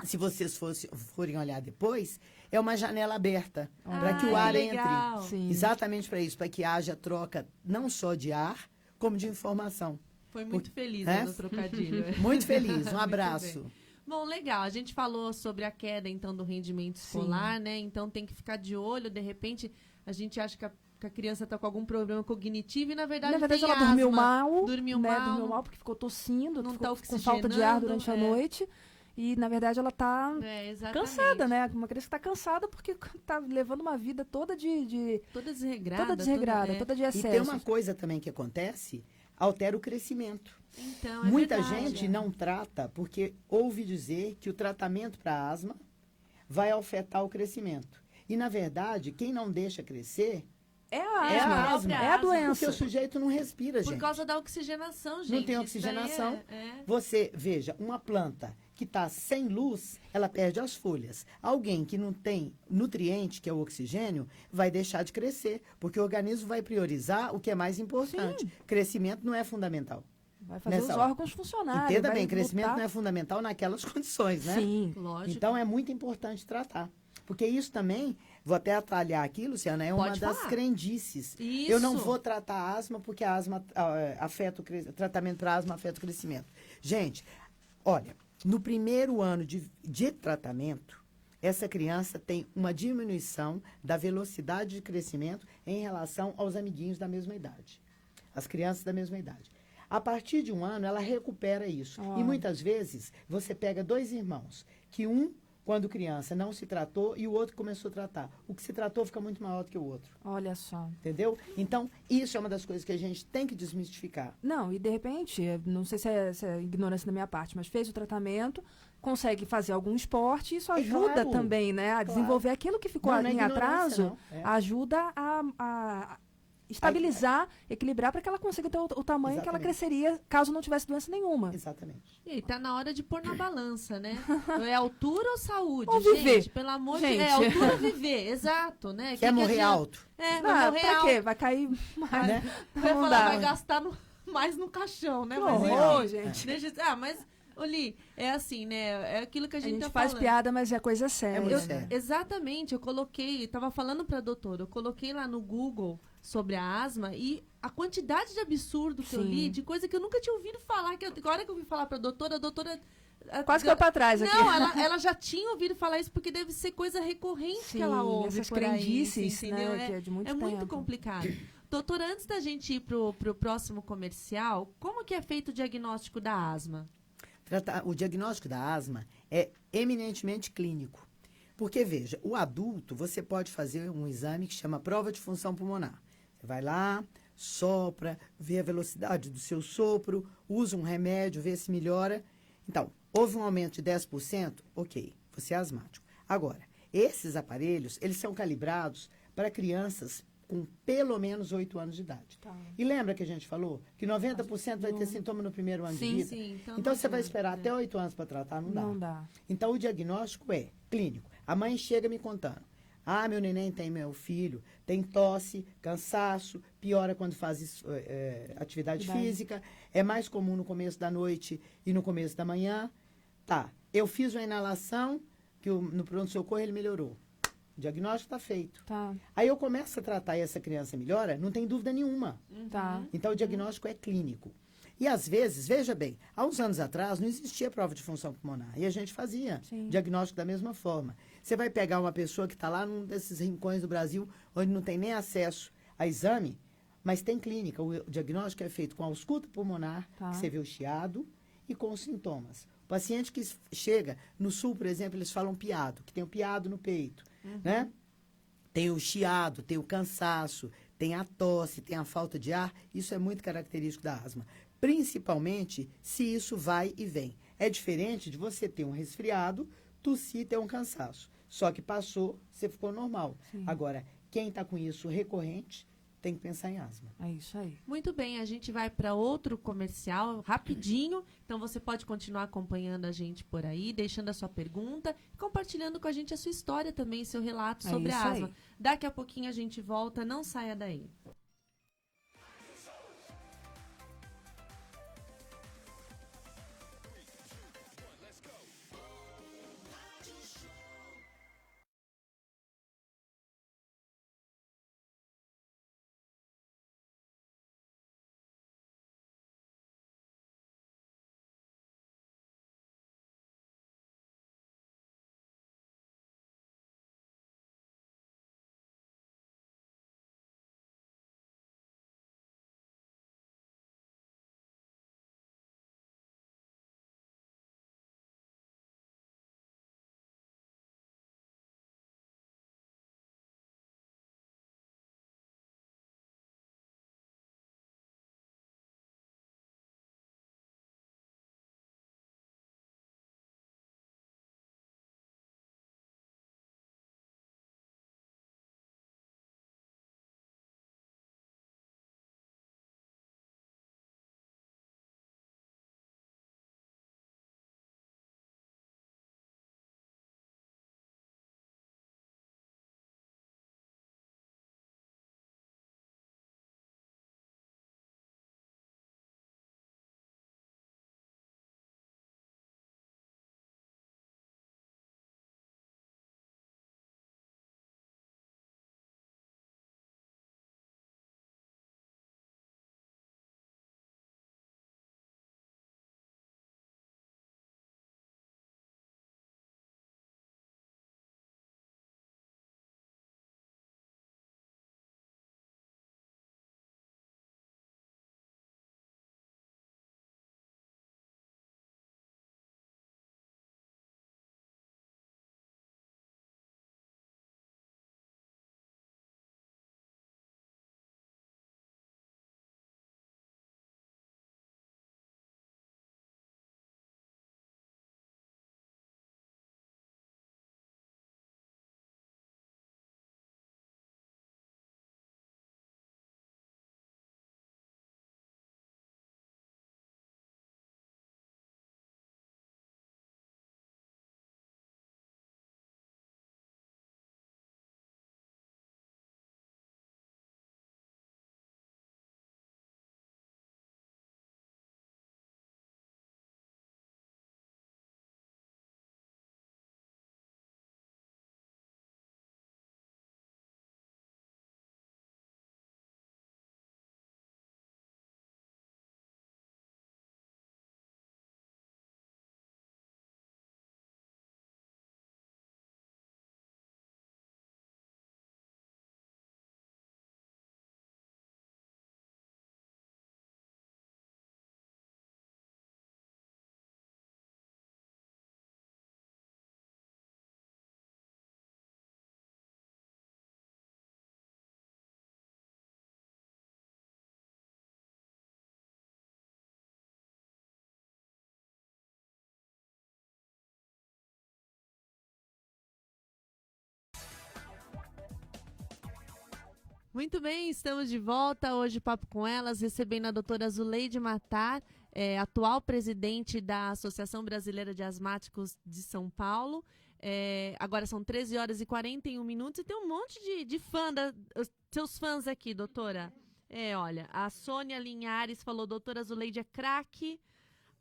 E: Se vocês forem olhar depois, é uma janela aberta para que o ar
C: legal.
E: entre.
D: Sim.
E: Exatamente para isso, para que haja troca não só de ar, como de informação.
C: Foi muito feliz
E: É?
C: no trocadilho.
E: Muito feliz. Um
C: Muito
E: abraço.
C: bem. Bom, legal. A gente falou sobre a queda, então, do rendimento escolar, né? Então, tem que ficar de olho. De repente, a gente acha que a criança está com algum problema cognitivo e, na verdade, tem
D: ela
C: asma.
D: dormiu mal.
C: Dormiu
D: né?
C: mal.
D: Dormiu mal porque ficou tossindo,
C: Não
D: ficou
C: tá
D: com falta de ar
C: oxigenando,
D: durante a noite. E, na verdade, ela tá
C: Exatamente.
D: cansada, né? Uma criança que tá cansada porque tá levando uma vida toda
C: Toda desregrada.
D: toda de
E: E
D: excesso.
E: tem uma coisa também que acontece, altera o crescimento.
C: Então, é
E: Muita
C: verdade.
E: gente não trata porque ouve dizer que o tratamento para asma vai afetar o crescimento. E, na verdade, quem não deixa crescer
D: É
E: é
D: a
E: a
D: asma,
E: asma.
D: é a doença.
E: Porque o sujeito não respira,
C: Por
E: gente.
C: causa da oxigenação, gente.
E: Não tem
C: Isso daí
E: oxigenação.
C: é-
E: Você, veja, uma planta que está sem luz, ela perde as folhas. Alguém que não tem nutriente, que é o oxigênio, vai deixar de crescer, porque o organismo vai priorizar o que é mais importante. Crescimento não é fundamental.
D: Vai fazer
E: Nessa
D: os
E: hora.
D: órgãos funcionarem.
E: Entenda
D: vai
E: bem, crescimento
D: lutar.
E: não é fundamental naquelas condições, né?
D: Sim.
C: Lógico.
E: Então é muito importante tratar. Porque isso também, vou até atalhar aqui, Luciana, é uma
C: Pode
E: das
C: falar.
E: crendices.
C: Isso.
E: Eu não vou tratar a asma porque a asma afeta o tratamento para asma afeta o crescimento. Gente, olha, no primeiro ano de tratamento, essa criança tem uma diminuição da velocidade de crescimento em relação aos amiguinhos da mesma idade. As crianças da mesma idade. A partir de um ano, ela recupera isso. E muitas vezes, você pega dois irmãos, que quando criança, não se tratou e o outro começou a tratar. O que se tratou fica muito maior do que o outro.
D: Olha só.
E: Entendeu? Então, isso é uma das coisas que a gente tem que desmistificar.
D: Não, e de repente, não sei se é ignorância da minha parte, mas fez o tratamento, consegue fazer algum esporte, isso ajuda
E: claro.
D: também, né? A desenvolver aquilo que ficou
E: Não é
D: em
E: ignorância,
D: atraso,
E: não. É.
D: ajuda a estabilizar, equilibrar para que ela consiga ter o tamanho que ela
E: Exatamente.
D: cresceria caso não tivesse doença nenhuma.
E: Exatamente.
C: E aí, tá na hora de pôr na balança, né? É altura ou saúde?
D: Ou
C: gente,
D: viver.
C: Pelo amor de
D: Gente.
C: Deus. É altura ou viver, exato, né?
E: Quer
C: Que
E: morrer
C: adianta?
E: alto?
C: É,
D: Ah,
C: vai morrer
D: pra
C: alto.
D: quê? Vai cair mais.
E: Né?
C: Vai
D: Não
C: falar,
D: dá.
C: vai gastar mais no caixão, né?
D: Que
C: Mas
D: horror,
C: enfim,
D: gente.
C: mas, Oli, é assim, né? É aquilo que a
D: A
C: gente
D: gente
C: tá
D: faz
C: falando.
D: piada, mas é coisa séria.
E: muito
D: né?
E: sério.
C: Exatamente, eu coloquei, tava falando pra doutora, eu coloquei lá no Google sobre a asma e a quantidade de absurdo que eu
D: Sim.
C: li, de coisa que eu nunca tinha ouvido falar, que agora que eu ouvi falar pra doutora, a doutora...
D: Quase caiu pra trás aqui.
C: Não, ela já tinha ouvido falar isso porque deve ser coisa recorrente
D: Sim,
C: que ela ouve
D: essas
C: por aí,
D: crendices,
C: você entendeu?
D: né, que é de muito
C: muito
D: tempo.
C: complicado. Doutora, antes da gente ir pro próximo comercial, como que é feito o diagnóstico da asma?
E: O diagnóstico da asma é eminentemente clínico. Porque, veja, o adulto, você pode fazer um exame que chama prova de função pulmonar. Você vai lá, sopra, vê a velocidade do seu sopro, usa um remédio, vê se melhora. Então, houve um aumento de 10%, ok, você é asmático. Agora, esses aparelhos, eles são calibrados para crianças com pelo menos 8 anos de idade.
D: Tá.
E: E lembra que a gente falou que 90% vai ter sintoma no primeiro ano de
C: Sim,
E: vida?
C: sim.
E: Então, você vai
C: não
E: esperar
C: adianta.
E: até 8 anos para tratar? Não dá.
D: Não dá.
E: Então, o diagnóstico é clínico. A mãe chega me contando. Ah, meu neném tem, meu filho, tem tosse, cansaço, piora quando faz atividade física, é mais comum no começo da noite e no começo da manhã. Tá, eu fiz uma inalação, que no pronto-socorro ele melhorou. O diagnóstico está feito.
D: Tá,
E: Aí eu começo a tratar e essa criança melhora, não tem dúvida nenhuma.
D: tá.
E: Então, o diagnóstico é clínico. E, às vezes, veja bem, há uns anos atrás não existia prova de função pulmonar. E a gente fazia
D: Sim.
E: diagnóstico da mesma forma. Você vai pegar uma pessoa que está lá num desses rincões do Brasil, onde não tem nem acesso a exame, mas tem clínica. O diagnóstico é feito com a ausculta pulmonar,
D: Tá.
E: que você vê o chiado, e com os sintomas. O paciente que chega, no sul, por exemplo, eles falam piado, que tem o piado no peito, né? Tem o chiado, tem o cansaço, tem a tosse, tem a falta de ar. Isso é muito característico da asma. Principalmente se isso vai e vem. É diferente de você ter um resfriado, tossir e ter um cansaço. Só que passou, você ficou normal. Agora, quem está com isso recorrente, tem que pensar em asma.
D: É isso aí.
C: Muito bem, a gente vai para outro comercial rapidinho. Então você pode continuar acompanhando a gente por aí, deixando a sua pergunta, compartilhando com a gente a sua história também, seu relato
D: É
C: sobre
D: isso
C: a asma.
D: aí.
C: Daqui a pouquinho a gente volta, não saia daí. Muito bem, estamos de volta hoje, Papo com Elas, recebendo a doutora Zuleide Matar, atual presidente da Associação Brasileira de Asmáticos de São Paulo. Agora são 13 horas e 41 minutos e tem um monte de seus fãs aqui, doutora. Olha, a Sônia Linhares falou, doutora Zuleide é craque.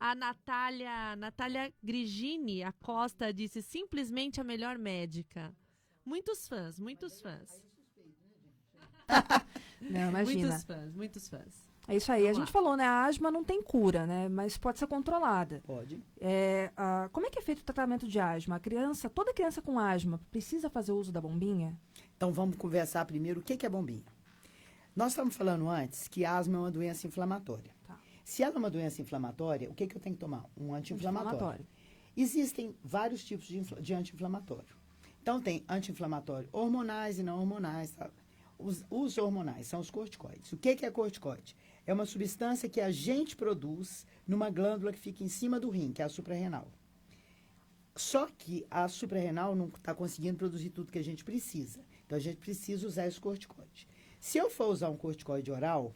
C: A Natália Grigini Acosta disse, simplesmente a melhor médica. Muitos fãs.
D: Não, imagina.
C: Muitos fãs.
D: É isso aí. A gente falou, né? A asma não tem cura, né? Mas pode ser controlada.
E: Pode.
D: Como é que é feito o tratamento de asma? Toda criança com asma precisa fazer uso da bombinha?
E: Então vamos conversar primeiro o que é bombinha. Nós estamos falando antes que a asma é uma doença inflamatória.
D: Tá.
E: Se ela é uma doença inflamatória, o que eu tenho que tomar? Um anti-inflamatório. Existem vários tipos de anti-inflamatório. Então tem anti-inflamatório hormonais e não hormonais, tá? Os hormonais são os corticoides. O que é corticoide? É uma substância que a gente produz numa glândula que fica em cima do rim, que é a suprarrenal. Só que a suprarrenal não está conseguindo produzir tudo que a gente precisa. Então, a gente precisa usar esse corticoide. Se eu for usar um corticoide oral,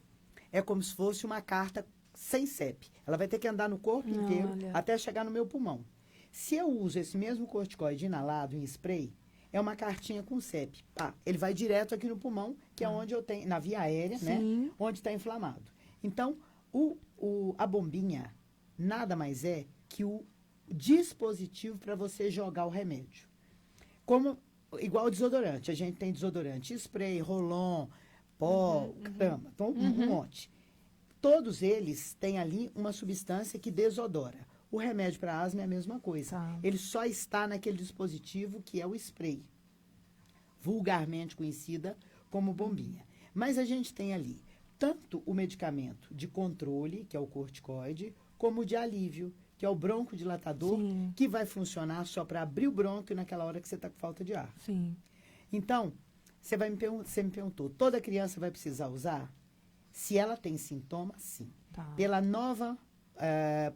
E: é como se fosse uma carta sem CEP. Ela vai ter que andar no corpo inteiro até chegar no meu pulmão. Se eu uso esse mesmo corticoide inalado em spray, é uma cartinha com CEP. Ele vai direto aqui no pulmão, que é onde eu tenho, na via aérea, né? Onde está inflamado. Então, a bombinha nada mais é que o dispositivo para você jogar o remédio. Igual o desodorante. A gente tem desodorante spray, roll-on, pó, caramba, então, um monte. Todos eles têm ali uma substância que desodora. O remédio para asma é a mesma coisa.
D: Tá.
E: Ele só está naquele dispositivo que é o spray, vulgarmente conhecida como bombinha. Mas a gente tem ali tanto o medicamento de controle, que é o corticoide, como o de alívio, que é o broncodilatador, que vai funcionar só para abrir o brônquio naquela hora que você está com falta de ar.
D: Sim.
E: Então, você me perguntou, toda criança vai precisar usar? Se ela tem sintomas, sim.
D: Tá.
E: Pela nova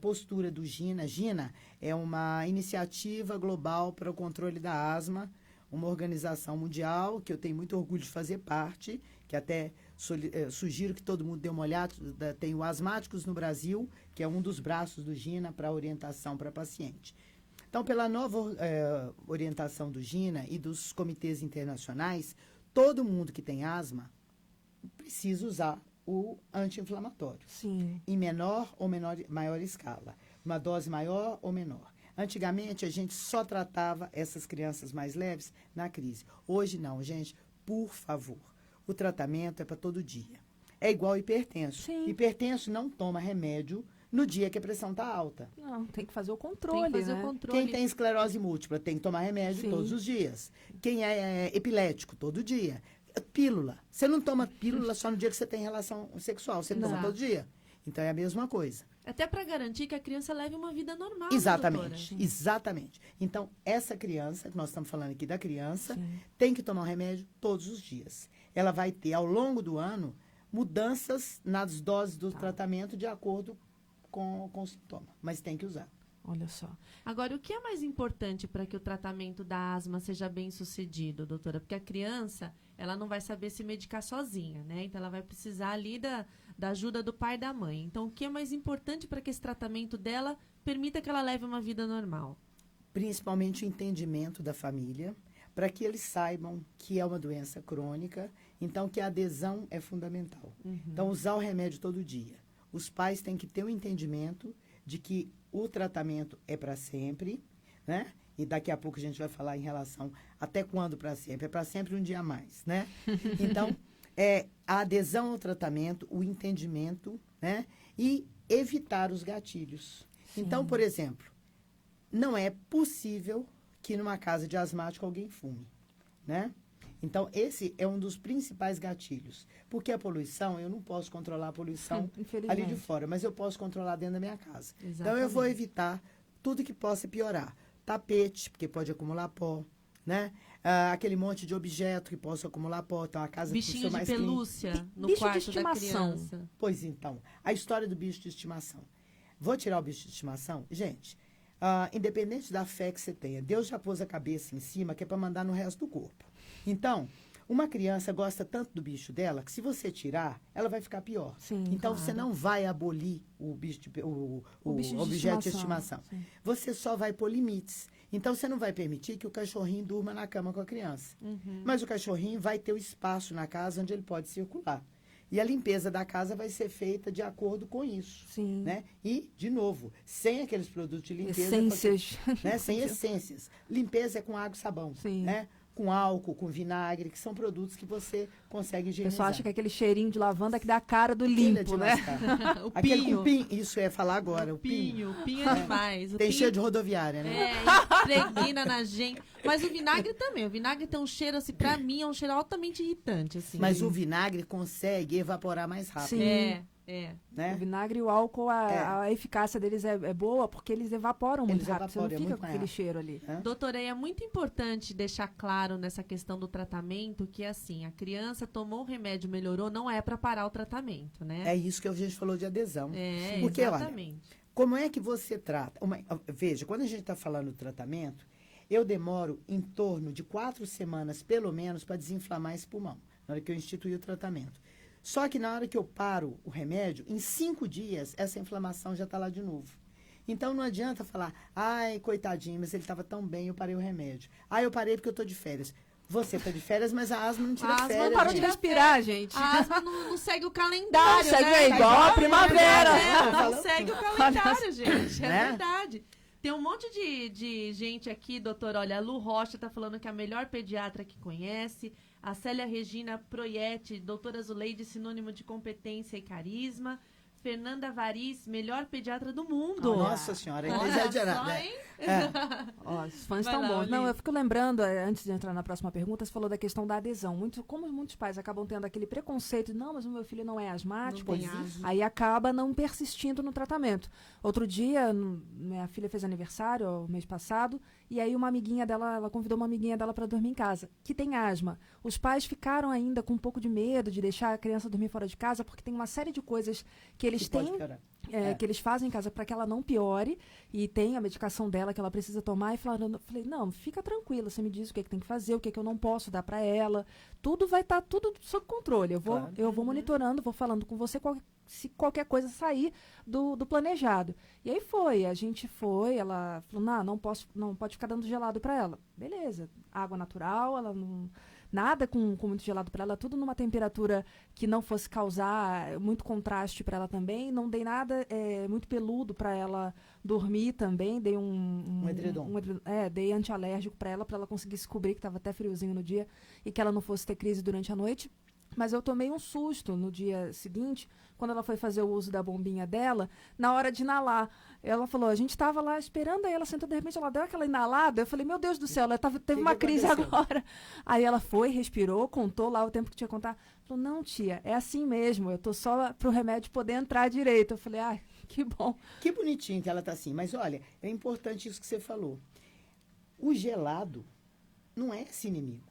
E: postura do GINA. GINA é uma iniciativa global para o controle da asma, uma organização mundial que eu tenho muito orgulho de fazer parte, que até sugiro que todo mundo dê uma olhada. Tem o Asmáticos no Brasil, que é um dos braços do GINA para orientação para paciente. Então, pela nova orientação do GINA e dos comitês internacionais, todo mundo que tem asma precisa usar o anti-inflamatório.
D: Sim.
E: Em menor ou maior escala. Uma dose maior ou menor. Antigamente, a gente só tratava essas crianças mais leves na crise. Hoje, não, gente. Por favor. O tratamento é para todo dia. É igual hipertenso.
D: Sim.
E: Hipertenso não toma remédio no dia que a pressão está alta.
D: Não, tem que fazer o controle,
E: Quem tem esclerose múltipla tem que tomar remédio todos os dias. Quem é epilético, todo dia. Pílula. Você não toma pílula só no dia que você tem relação sexual. Você toma todo dia. Então, é a mesma coisa.
C: Até para garantir que a criança leve uma vida normal,
E: Exatamente, exatamente. Então, essa criança, que nós estamos falando aqui da criança, tem que tomar o remédio todos os dias. Ela vai ter, ao longo do ano, mudanças nas doses do tratamento de acordo com o sintoma. Mas tem que usar.
D: Olha só.
C: Agora, o que é mais importante para que o tratamento da asma seja bem sucedido, doutora? Porque a criança, ela não vai saber se medicar sozinha, né? Então, ela vai precisar ali da ajuda do pai e da mãe. Então, o que é mais importante para que esse tratamento dela permita que ela leve uma vida normal?
E: Principalmente o entendimento da família, para que eles saibam que é uma doença crônica, então que a adesão é fundamental. Então, usar o remédio todo dia. Os pais têm que ter o entendimento de que o tratamento é para sempre, né? E daqui a pouco a gente vai falar em relação até quando para sempre. É para sempre um dia a mais, né? Então, a adesão ao tratamento, o entendimento, né? E evitar os gatilhos.
D: Sim.
E: Então, por exemplo, não é possível que numa casa de asmático alguém fume, né? Então, esse é um dos principais gatilhos. Porque a poluição, eu não posso controlar a poluição ali de fora, mas eu posso controlar dentro da minha casa.
C: Exatamente.
E: Então, eu vou evitar tudo que possa piorar. Tapete, porque pode acumular pó, né? Aquele monte de objeto que possa acumular pó. Então, a casa
C: bichinho de
E: mais
C: pelúcia no
D: bicho de
C: quarto da
D: estimação.
C: criança.
E: Pois então, a história do bicho de estimação. Vou tirar o bicho de estimação? Gente, independente da fé que você tenha, Deus já pôs a cabeça em cima, que é para mandar no resto do corpo. Então, Uma criança gosta tanto do bicho dela que se você tirar, ela vai ficar pior.
D: Sim,
E: então,
D: claro.
E: você não vai abolir o bicho o
D: bicho de
E: objeto de
D: estimação.
E: estimação. Você só vai pôr limites. Então, você não vai permitir que o cachorrinho durma na cama com a criança. Mas o cachorrinho vai ter o espaço na casa onde ele pode circular. E a limpeza da casa vai ser feita de acordo com isso.
D: Sim.
E: Né? E, de novo, sem aqueles produtos de limpeza.
D: Essências.
E: Né? Sem essências. Limpeza é com água e sabão.
D: Sim.
E: Né? Com álcool, com vinagre, que são produtos que você consegue
D: O
E: higienizar.
D: pessoal acha que é aquele cheirinho de lavanda que dá a cara do
E: Telha
D: limpo,
E: de
D: né?
E: mascar.
C: O
E: Aquele
C: pinho.
E: com pinho. Isso eu ia falar agora, o pinho.
C: O pinho é demais. O
E: Tem
C: pinho
E: cheiro de rodoviária, né?
C: impregna na gente. Mas o vinagre também. O vinagre tem um cheiro, assim, pra mim, é um cheiro altamente irritante, assim.
E: Mas o vinagre consegue evaporar mais rápido.
D: Sim.
C: É.
E: Né?
D: O vinagre e o álcool, a eficácia deles é boa porque eles evaporam muito
E: Eles
D: rápido. Você não
E: evaporam, é
D: fica
E: muito
D: com
E: mais
D: aquele
E: rápido.
D: cheiro ali.
E: Né?
C: Doutora, é muito importante deixar claro nessa questão do tratamento que, assim, a criança tomou o remédio, melhorou, não é pra parar o tratamento, né?
E: É isso que a gente falou de adesão.
C: É,
E: Porque, olha,
C: exatamente.
E: como é que você trata? Veja, quando a gente está falando do tratamento, eu demoro em torno de 4 semanas, pelo menos, para desinflamar esse pulmão, na hora que eu instituí o tratamento. Só que na hora que eu paro o remédio, em 5 dias, essa inflamação já está lá de novo. Então, não adianta falar, ai, coitadinho, mas ele estava tão bem, eu parei o remédio. Ah, eu parei porque eu estou de férias. Você está de férias, mas a asma não tira
C: A asma
E: férias.
C: não
D: Parou de
E: gente.
D: respirar, gente.
C: A asma não segue o calendário,
D: Não, segue
C: né?
D: aí, igual a primavera.
C: Não segue o calendário, gente. É
E: Né?
C: verdade. Tem um monte de gente aqui, doutora. Olha, a Lu Rocha tá falando que é a melhor pediatra que conhece. A Célia Regina Proietti, doutora Zuleide, sinônimo de competência e carisma. Fernanda Variz, melhor pediatra do mundo.
E: Nossa senhora, é
C: Olha
E: exagerado.
C: só,
E: Né?
C: hein?
D: Ó, os fãs
C: Vai
D: estão
C: lá,
D: bons.
C: Oli.
D: Não, eu fico lembrando, antes de entrar na próxima pergunta, você falou da questão da adesão. Como muitos pais acabam tendo aquele preconceito de, não, mas o meu filho não é asmático,
C: Não tem asma.
D: aí acaba não persistindo no tratamento. Outro dia, minha filha fez aniversário, o mês passado, e aí uma amiguinha dela, ela convidou uma amiguinha dela para dormir em casa, que tem asma. Os pais ficaram ainda com um pouco de medo de deixar a criança dormir fora de casa, porque tem uma série de coisas que eles
E: Que pode
D: têm,
E: piorar.
D: que eles fazem em casa para que ela não piore, e tem a medicação dela que ela precisa tomar, e falei, não, fica tranquila, você me diz o que, é que tem que fazer, o que, é que eu não posso dar para ela, tudo vai estar tudo sob controle,
E: Claro.
D: eu vou monitorando, vou falando com você se qualquer coisa sair do planejado. E aí a gente foi, ela falou, não pode ficar dando gelado para ela. Beleza, água natural, ela não... Nada com muito gelado para ela, tudo numa temperatura que não fosse causar muito contraste para ela também. Não dei nada muito peludo para ela dormir também. Dei um
E: edredom.
D: Dei antialérgico para ela conseguir se cobrir, que estava até friozinho no dia, e que ela não fosse ter crise durante a noite. Mas eu tomei um susto no dia seguinte, quando ela foi fazer o uso da bombinha dela, na hora de inalar. Ela falou, a gente estava lá esperando, aí ela sentou, de repente ela deu aquela inalada, eu falei, meu Deus do céu, ela teve uma crise
E: aconteceu?
D: agora. Aí ela foi, respirou, contou lá o tempo que tinha que contar. Falou, não, tia, é assim mesmo, eu tô só pro remédio poder entrar direito. Eu falei, ai, que bom.
E: Que bonitinho que ela tá assim. Mas olha, é importante isso que você falou. O gelado não é esse inimigo.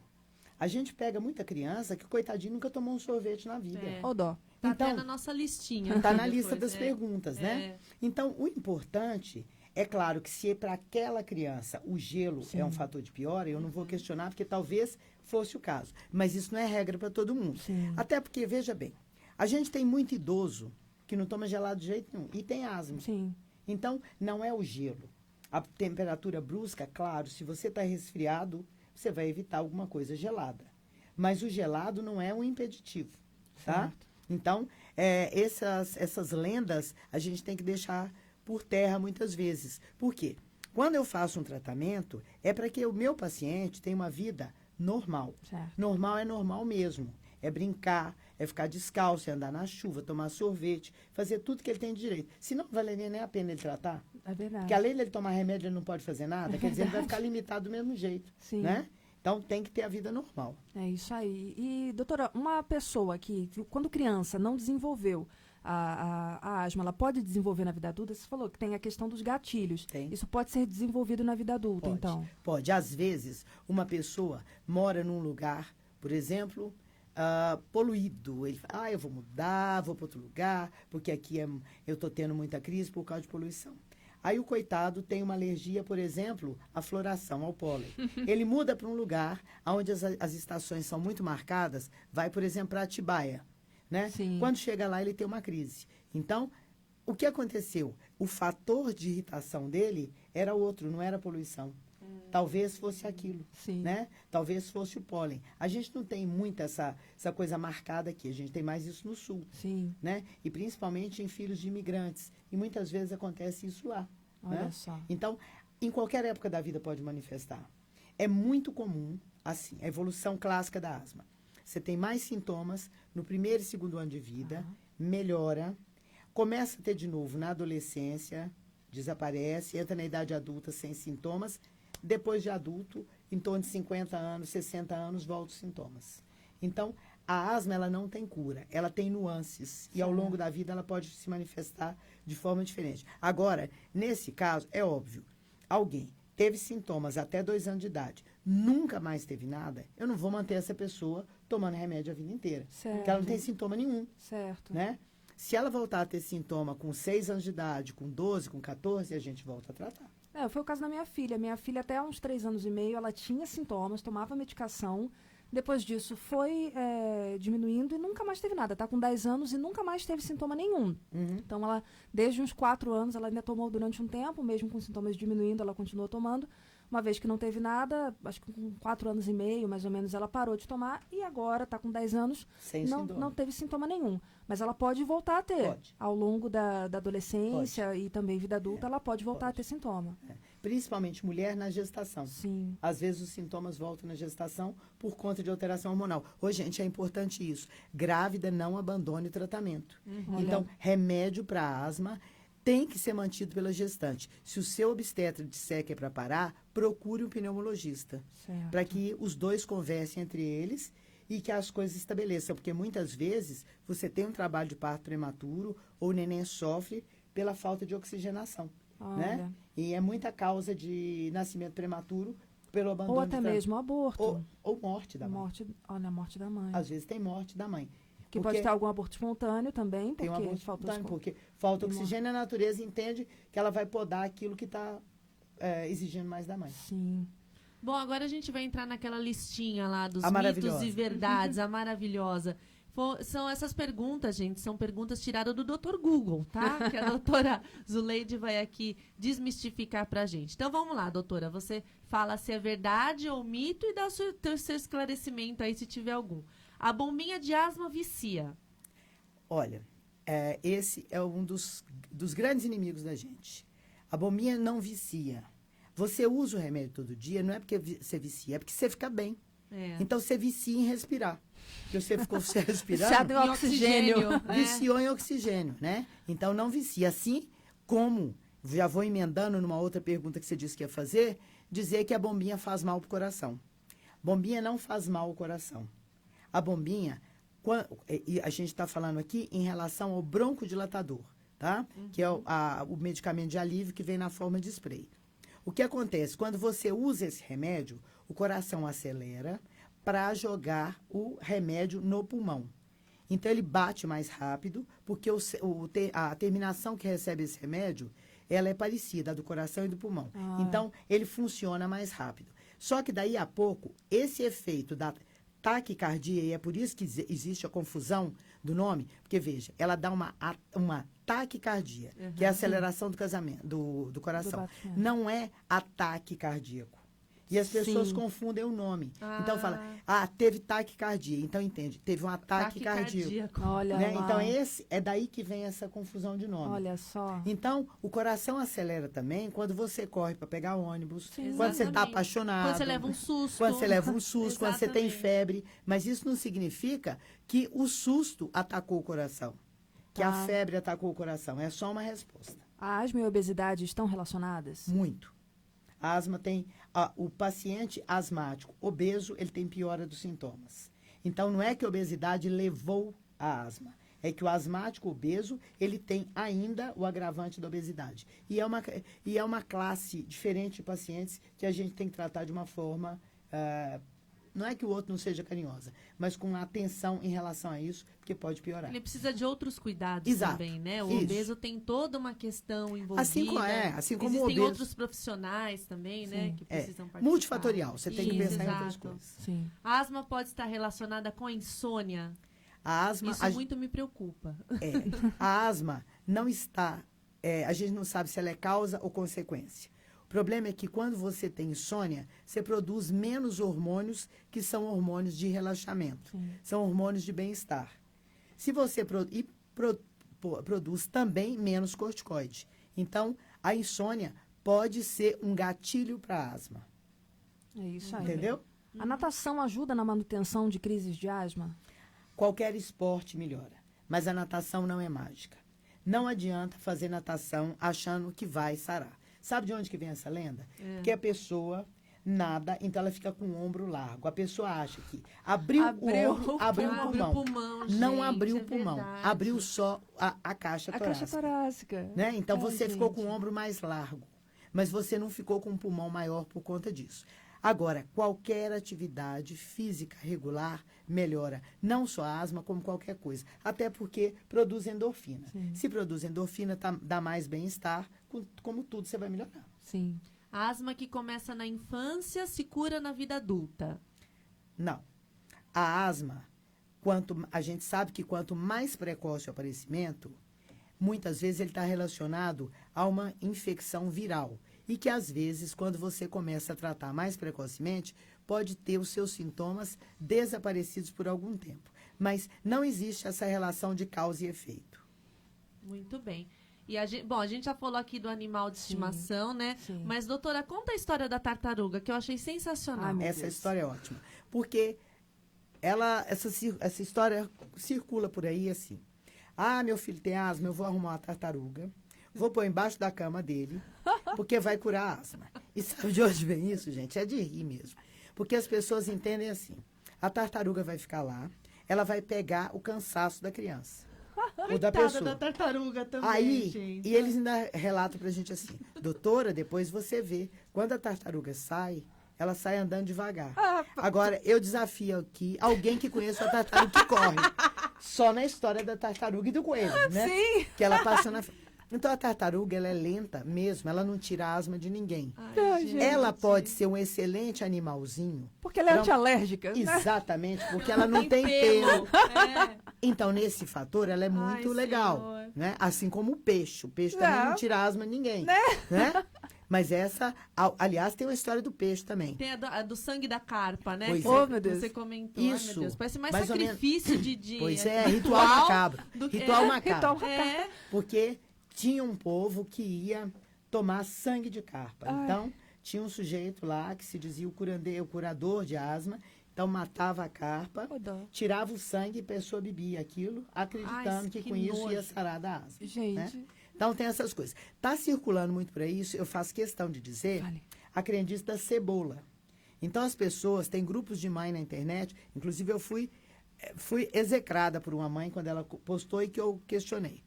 E: A gente pega muita criança que, coitadinho, nunca tomou um sorvete na vida.
C: É.
D: Ô, dó.
C: Tá
E: Então,
C: até na nossa listinha.
E: Está na
C: depois,
E: lista das perguntas, né? Então, o importante é claro que se para aquela criança o gelo é um fator de piora, eu não vou questionar, porque talvez fosse o caso. Mas isso não é regra para todo mundo.
D: Sim.
E: Até porque, veja bem, a gente tem muito idoso que não toma gelado de jeito nenhum e tem asma.
D: Sim.
E: Então, não é o gelo. A temperatura brusca, claro, se você está resfriado, você vai evitar alguma coisa gelada. Mas o gelado não é um impeditivo, tá?
D: Certo.
E: Então, essas lendas a gente tem que deixar por terra muitas vezes. Por quê? Quando eu faço um tratamento, é para que o meu paciente tenha uma vida normal.
D: Certo.
E: Normal é normal mesmo. É brincar, é ficar descalço, é andar na chuva, tomar sorvete, fazer tudo que ele tem de direito. Senão, não valeria nem a pena ele tratar.
D: É verdade.
E: Porque além dele tomar remédio, ele não pode fazer nada. Quer dizer, ele vai ficar limitado do mesmo jeito.
D: Sim.
E: Né? Então, tem que ter a vida normal.
D: É isso aí. E, doutora, uma pessoa que, quando criança, não desenvolveu a asma, ela pode desenvolver na vida adulta? Você falou que tem a questão dos gatilhos.
E: Tem.
D: Isso pode ser desenvolvido na vida adulta,
E: Pode.
D: então?
E: Pode. Às vezes, uma pessoa mora num lugar, por exemplo, poluído. Ele fala, eu vou mudar, vou para outro lugar, porque aqui eu estou tendo muita crise por causa de poluição. Aí o coitado tem uma alergia, por exemplo, à floração, ao pólen. Ele muda para um lugar onde as estações são muito marcadas, vai, por exemplo, para Atibaia, né?
D: Sim.
E: Quando chega lá, ele tem uma crise. Então, o que aconteceu? O fator de irritação dele era outro, não era a poluição. Talvez fosse aquilo,
D: Sim.
E: né? Talvez fosse o pólen. A gente não tem muito essa coisa marcada aqui, a gente tem mais isso no sul,
D: Sim.
E: né? E principalmente em filhos de imigrantes. E muitas vezes acontece isso lá,
D: Olha
E: né?
D: só.
E: Então, em qualquer época da vida pode manifestar. É muito comum, assim, a evolução clássica da asma. Você tem mais sintomas no primeiro e segundo ano de vida, melhora, começa a ter de novo na adolescência, desaparece, entra na idade adulta sem sintomas, depois de adulto, em torno de 50 anos, 60 anos, volta os sintomas. Então, a asma, ela não tem cura, ela tem nuances. E ao longo da vida, ela pode se manifestar de forma diferente. Agora, nesse caso, é óbvio, alguém teve sintomas até 2 anos de idade, nunca mais teve nada, eu não vou manter essa pessoa tomando remédio a vida inteira.
D: Certo.
E: Porque ela não tem sintoma nenhum,
D: Certo.
E: né? Se ela voltar a ter sintoma com 6 anos de idade, com 12, com 14, a gente volta a tratar.
D: Foi o caso da minha filha. Minha filha, até uns 3 anos e meio, ela tinha sintomas, tomava medicação. Depois disso, foi diminuindo e nunca mais teve nada. Está com 10 anos e nunca mais teve sintoma nenhum. Então, ela, desde uns 4 anos, ela ainda tomou durante um tempo, mesmo com sintomas diminuindo, ela continuou tomando. Uma vez que não teve nada, acho que com 4 anos e meio, mais ou menos, ela parou de tomar. E agora, está com 10 anos,
E: Sem
D: não
E: sintoma.
D: teve sintoma nenhum. Mas ela pode voltar a ter.
E: Pode.
D: Ao longo da adolescência e também vida adulta, ela pode voltar a ter sintoma.
E: Principalmente mulher na gestação.
D: Sim.
E: Às vezes os sintomas voltam na gestação por conta de alteração hormonal. Ô, gente, é importante isso. Grávida não abandone o tratamento. Então, remédio para asma tem que ser mantido pela gestante. Se o seu obstetra disser que é para parar, procure um pneumologista.
D: Certo.
E: Para que os dois conversem entre eles e que as coisas se estabeleçam. Porque muitas vezes você tem um trabalho de parto prematuro ou o neném sofre pela falta de oxigenação. Né?
D: Olha.
E: E é muita causa de nascimento prematuro pelo abandono.
D: Ou até mesmo aborto.
E: Ou morte da mãe.
D: Olha, a morte da mãe.
E: Às vezes tem morte da mãe.
D: Que
E: Porque
D: pode ter algum aborto espontâneo também,
E: tem
D: porque
E: um aborto
D: falta
E: espontâneo,
D: os-
E: porque falta
D: tem
E: oxigênio, a natureza entende que ela vai podar aquilo que está exigindo mais da mãe.
D: Sim.
C: Bom, agora a gente vai entrar naquela listinha lá dos
E: A
C: mitos
E: maravilhosa.
C: e verdades, a maravilhosa. São essas perguntas, gente, são perguntas tiradas do Dr. Google, tá? Que a doutora Zuleide vai aqui desmistificar pra gente. Então vamos lá, doutora, você fala se é verdade ou mito e dá o seu esclarecimento aí se tiver algum. A bombinha de asma vicia.
E: Olha, esse é um dos grandes inimigos da gente. A bombinha não vicia. Você usa o remédio todo dia, não é porque você vicia, é porque você fica bem. Então você vicia em respirar. Porque você ficou se respirando,
D: Viciado em oxigênio.
C: né?
E: viciou em oxigênio, né? Então não vicia. Assim como, já vou emendando numa outra pergunta que você disse que ia fazer, dizer que a bombinha faz mal pro coração. Bombinha não faz mal ao coração. A bombinha, e a gente está falando aqui em relação ao broncodilatador, tá? Que é o medicamento de alívio que vem na forma de spray. O que acontece? Quando você usa esse remédio, o coração acelera para jogar o remédio no pulmão. Então, ele bate mais rápido, porque a terminação que recebe esse remédio, ela é parecida, a do coração e do pulmão. Então, ele funciona mais rápido. Só que daí a pouco, esse efeito da taquicardia, e é por isso que existe a confusão do nome, porque, veja, ela dá uma taquicardia, que é a aceleração do coração.
D: batimento.
E: Não é ataque cardíaco. E as pessoas confundem o nome. Então fala, teve taquicardia. Então entende, teve um ataque cardíaco.
D: Olha
E: Né?
D: lá.
E: Então é daí que vem essa confusão de nome.
D: Olha só.
E: Então, o coração acelera também quando você corre para pegar ônibus,
C: Sim.
E: quando você está
C: Exatamente.
E: apaixonado.
C: Quando você leva um susto.
E: Quando você leva um susto, quando você tem
C: Exatamente.
E: febre. Mas isso não significa que o susto atacou o coração. Que a febre atacou o coração. É só uma resposta.
D: A asma e a obesidade estão relacionadas?
E: Muito. A asma tem... o paciente asmático obeso, ele tem piora dos sintomas. Então, não é que a obesidade levou a asma. É que o asmático obeso, ele tem ainda o agravante da obesidade. E é uma classe diferente de pacientes que a gente tem que tratar de uma forma não é que o outro não seja carinhosa, mas com atenção em relação a isso, porque pode piorar.
C: Ele precisa de outros cuidados
E: Exato.
C: também, né? O
E: Isso.
C: obeso tem toda uma questão envolvida.
E: Assim como o
C: Existem
E: obeso.
C: outros profissionais também, né? Que precisam participar.
E: Multifatorial, você tem que
C: Isso,
E: pensar em outras
C: exato.
E: coisas.
D: Sim.
C: A asma pode estar relacionada com a insônia.
E: A asma,
C: Isso muito me preocupa.
E: a asma não está, a gente não sabe se ela é causa ou consequência. O problema é que quando você tem insônia, você produz menos hormônios que são hormônios de relaxamento.
D: Sim.
E: São hormônios de bem-estar. Se você produz também menos corticoide. Então, a insônia pode ser um gatilho para asma.
D: É isso aí.
E: Entendeu?
D: A natação ajuda na manutenção de crises de asma?
E: Qualquer esporte melhora, mas a natação não é mágica. Não adianta fazer natação achando que vai sarar. Sabe de onde que vem essa lenda? Porque a pessoa nada, então ela fica com o ombro largo. A pessoa acha que abriu o ombro, abriu o pulmão. Não abriu o pulmão, abriu só a caixa torácica.
D: A caixa torácica.
E: Né? Então
D: Ai,
E: você ficou
D: gente.
E: com o ombro mais largo, mas você não ficou com um pulmão maior por conta disso. Agora, qualquer atividade física regular melhora não só a asma, como qualquer coisa. Até porque produz endorfina.
D: Sim.
E: Se produz endorfina, dá mais bem-estar, como tudo você vai melhorar.
D: Sim.
C: A asma que começa na infância se cura na vida adulta.
E: Não. A asma, a gente sabe que quanto mais precoce o aparecimento, muitas vezes ele está relacionado a uma infecção viral. E que, às vezes, quando você começa a tratar mais precocemente, pode ter os seus sintomas desaparecidos por algum tempo. Mas não existe essa relação de causa e efeito.
C: Muito bem. E a gente já falou aqui do animal de estimação, né?
D: Sim.
C: Mas, doutora, conta a história da tartaruga, que eu achei sensacional.
D: Ai, meu
E: Essa
D: Deus.
E: história é ótima. Porque essa história circula por aí assim. Ah, meu filho tem asma, eu vou arrumar uma tartaruga. Vou pôr embaixo da cama dele, porque vai curar a asma. E sabe de onde vem isso, gente? É de rir mesmo. Porque as pessoas entendem assim. A tartaruga vai ficar lá, ela vai pegar o cansaço da criança. Ou da pessoa.
C: da tartaruga também,
E: Aí,
C: gente.
E: e eles ainda relatam pra gente assim, doutora, depois você vê, quando a tartaruga sai, ela sai andando devagar. Agora, eu desafio aqui alguém que conheça a tartaruga que corre. Só na história da tartaruga e do coelho, né?
D: Sim.
E: Que ela passa na frente. Então, a tartaruga, ela é lenta mesmo, ela não tira a asma de ninguém.
C: Ai, gente.
E: Ela pode ser um excelente animalzinho.
D: Porque ela é
E: Não.
D: antialérgica. né?
E: Exatamente, porque ela não tem pelo.
C: É.
E: Então, nesse fator, ela é muito
C: Ai,
E: legal.
C: Senhor.
E: Né? Assim como o peixe. O peixe também não tira asma de ninguém. Né? Mas essa, aliás, tem uma história do peixe também.
C: Tem a do sangue da carpa, né?
E: Pois
C: que
E: é.
D: Oh, meu Deus.
C: Você comentou. Ai,
E: Isso.
C: meu Deus. Parece mais
E: Mais ou
C: sacrifício de
E: Pois é, ritual macabro. Ritual macabro.
D: Ritual
C: É.
E: Porque tinha um povo que ia tomar sangue de carpa.
D: Ai.
E: Então, tinha um sujeito lá que se dizia o curador de asma. Então, matava a carpa,
D: Ô, dó.
E: tirava o sangue e a pessoa bebia aquilo, acreditando
C: Ai,
E: que
C: que
E: com isso ia
C: nojo.
E: sarar da asma.
D: Gente.
E: Né? Então, tem essas coisas. Está circulando muito para isso, eu faço questão de dizer,
D: Vale.
E: a crendice da cebola. Então, as pessoas, tem grupos de mãe na internet, inclusive eu fui execrada por uma mãe quando ela postou e que eu questionei.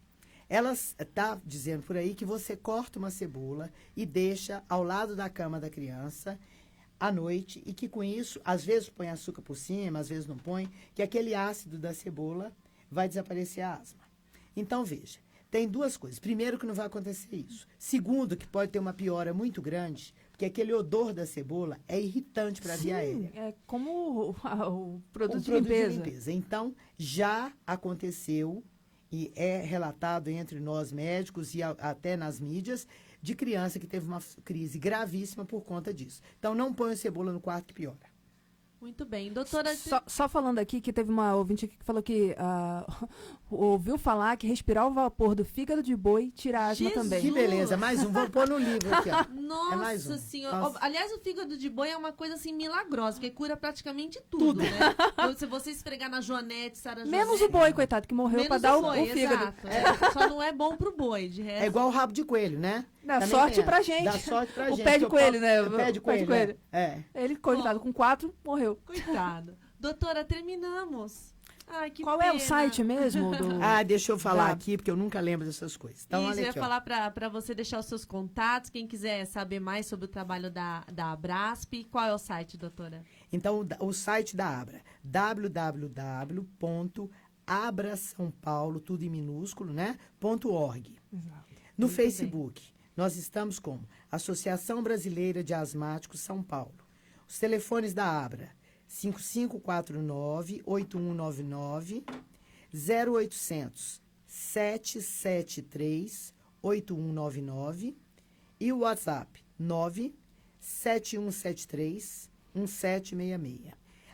E: Ela está dizendo por aí que você corta uma cebola e deixa ao lado da cama da criança à noite e que com isso, às vezes põe açúcar por cima, às vezes não põe, que aquele ácido da cebola vai desaparecer a asma. Então, veja, tem duas coisas. Primeiro, que não vai acontecer isso. Segundo, que pode ter uma piora muito grande, porque aquele odor da cebola é irritante para a via aérea.
D: É como o produto,
E: Um
D: de,
E: produto
D: limpeza.
E: Então, já aconteceu, e é relatado entre nós médicos e até nas mídias, de criança que teve uma crise gravíssima por conta disso. Então, não ponha cebola no quarto que piora.
C: Muito bem. Doutora...
D: Só falando aqui que teve uma ouvinte aqui que falou que ouviu falar que respirar o vapor do fígado de boi tira a asma
C: Jesus!
D: também.
E: Que beleza, mais um. Vou pôr no livro aqui, ó.
C: Nossa
E: mais um.
C: senhora.
E: Nossa.
C: Aliás, o fígado de boi é uma coisa assim milagrosa, porque cura praticamente tudo, né? Então, se você esfregar na Joanete, Sara Joanete...
D: Menos o boi, coitado, que morreu pra dar o fígado.
C: Exato. Só não é bom pro boi, de resto.
E: É igual o rabo de coelho, né?
D: Dá
E: Também
D: sorte
E: tem
D: pra
E: essa.
D: gente.
E: Dá sorte pra
D: O
E: gente.
D: pé de
E: que eu
D: coelho,
E: falo-
D: né?
E: O pé de coelho. É.
D: Ele, coitado, com 4, morreu.
C: Coitado. Doutora, terminamos. Ai, que
D: Qual é o
C: pena.
D: site mesmo do...
E: Ah, deixa eu falar
D: Tá.
E: aqui, porque eu nunca lembro dessas coisas. Então,
C: Isso,
E: olha
C: eu ia
E: aqui, ó.
C: falar para você deixar os seus contatos, quem quiser saber mais sobre o trabalho da Abrasp. Qual é o site, doutora?
E: Então, o site da Abra, www.abrasaopaulo, tudo em minúsculo, né? .org.
D: Exato.
E: No
C: Muito
E: Facebook, nós estamos como Associação Brasileira de Asmáticos São Paulo. Os telefones da Abra, 5549-8199, 0800-773-8199 e o WhatsApp 97173-1766.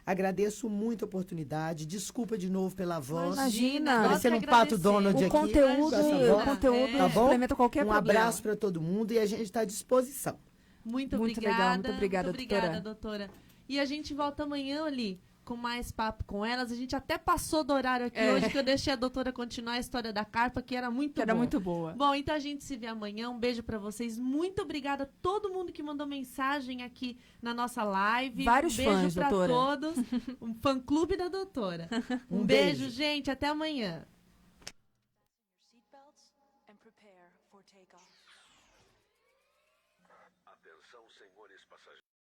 E: Agradeço muito a oportunidade. Desculpa de novo pela voz.
D: Imagina.
C: nós
E: Parecendo
C: que
E: um pato
C: agradecemos.
E: Donald
D: O
E: aqui.
D: conteúdo,
E: com essa
C: Imagina.
E: voz.
D: o conteúdo
C: Tá
E: bom?
D: complementa qualquer
E: Um
D: problema.
E: abraço para todo mundo e a gente está à disposição.
C: Muito
D: Muito
C: obrigada.
D: legal, muito obrigada,
C: doutora. E a gente volta amanhã ali com mais papo com elas. A gente até passou do horário aqui hoje, que eu deixei a doutora continuar a história da carpa, que era muito
D: Que era
C: bom.
D: muito boa.
C: Bom, então a gente se vê amanhã. Um beijo pra vocês. Muito obrigada a todo mundo que mandou mensagem aqui na nossa live.
D: Vários
C: um beijo
D: fãs,
C: pra
D: doutora.
C: todos. Um fã-clube da doutora. Um
E: beijo.
C: beijo, gente. Até amanhã.
F: Seatbelts and prepare for takeoff.
A: Atenção, senhores passageiros.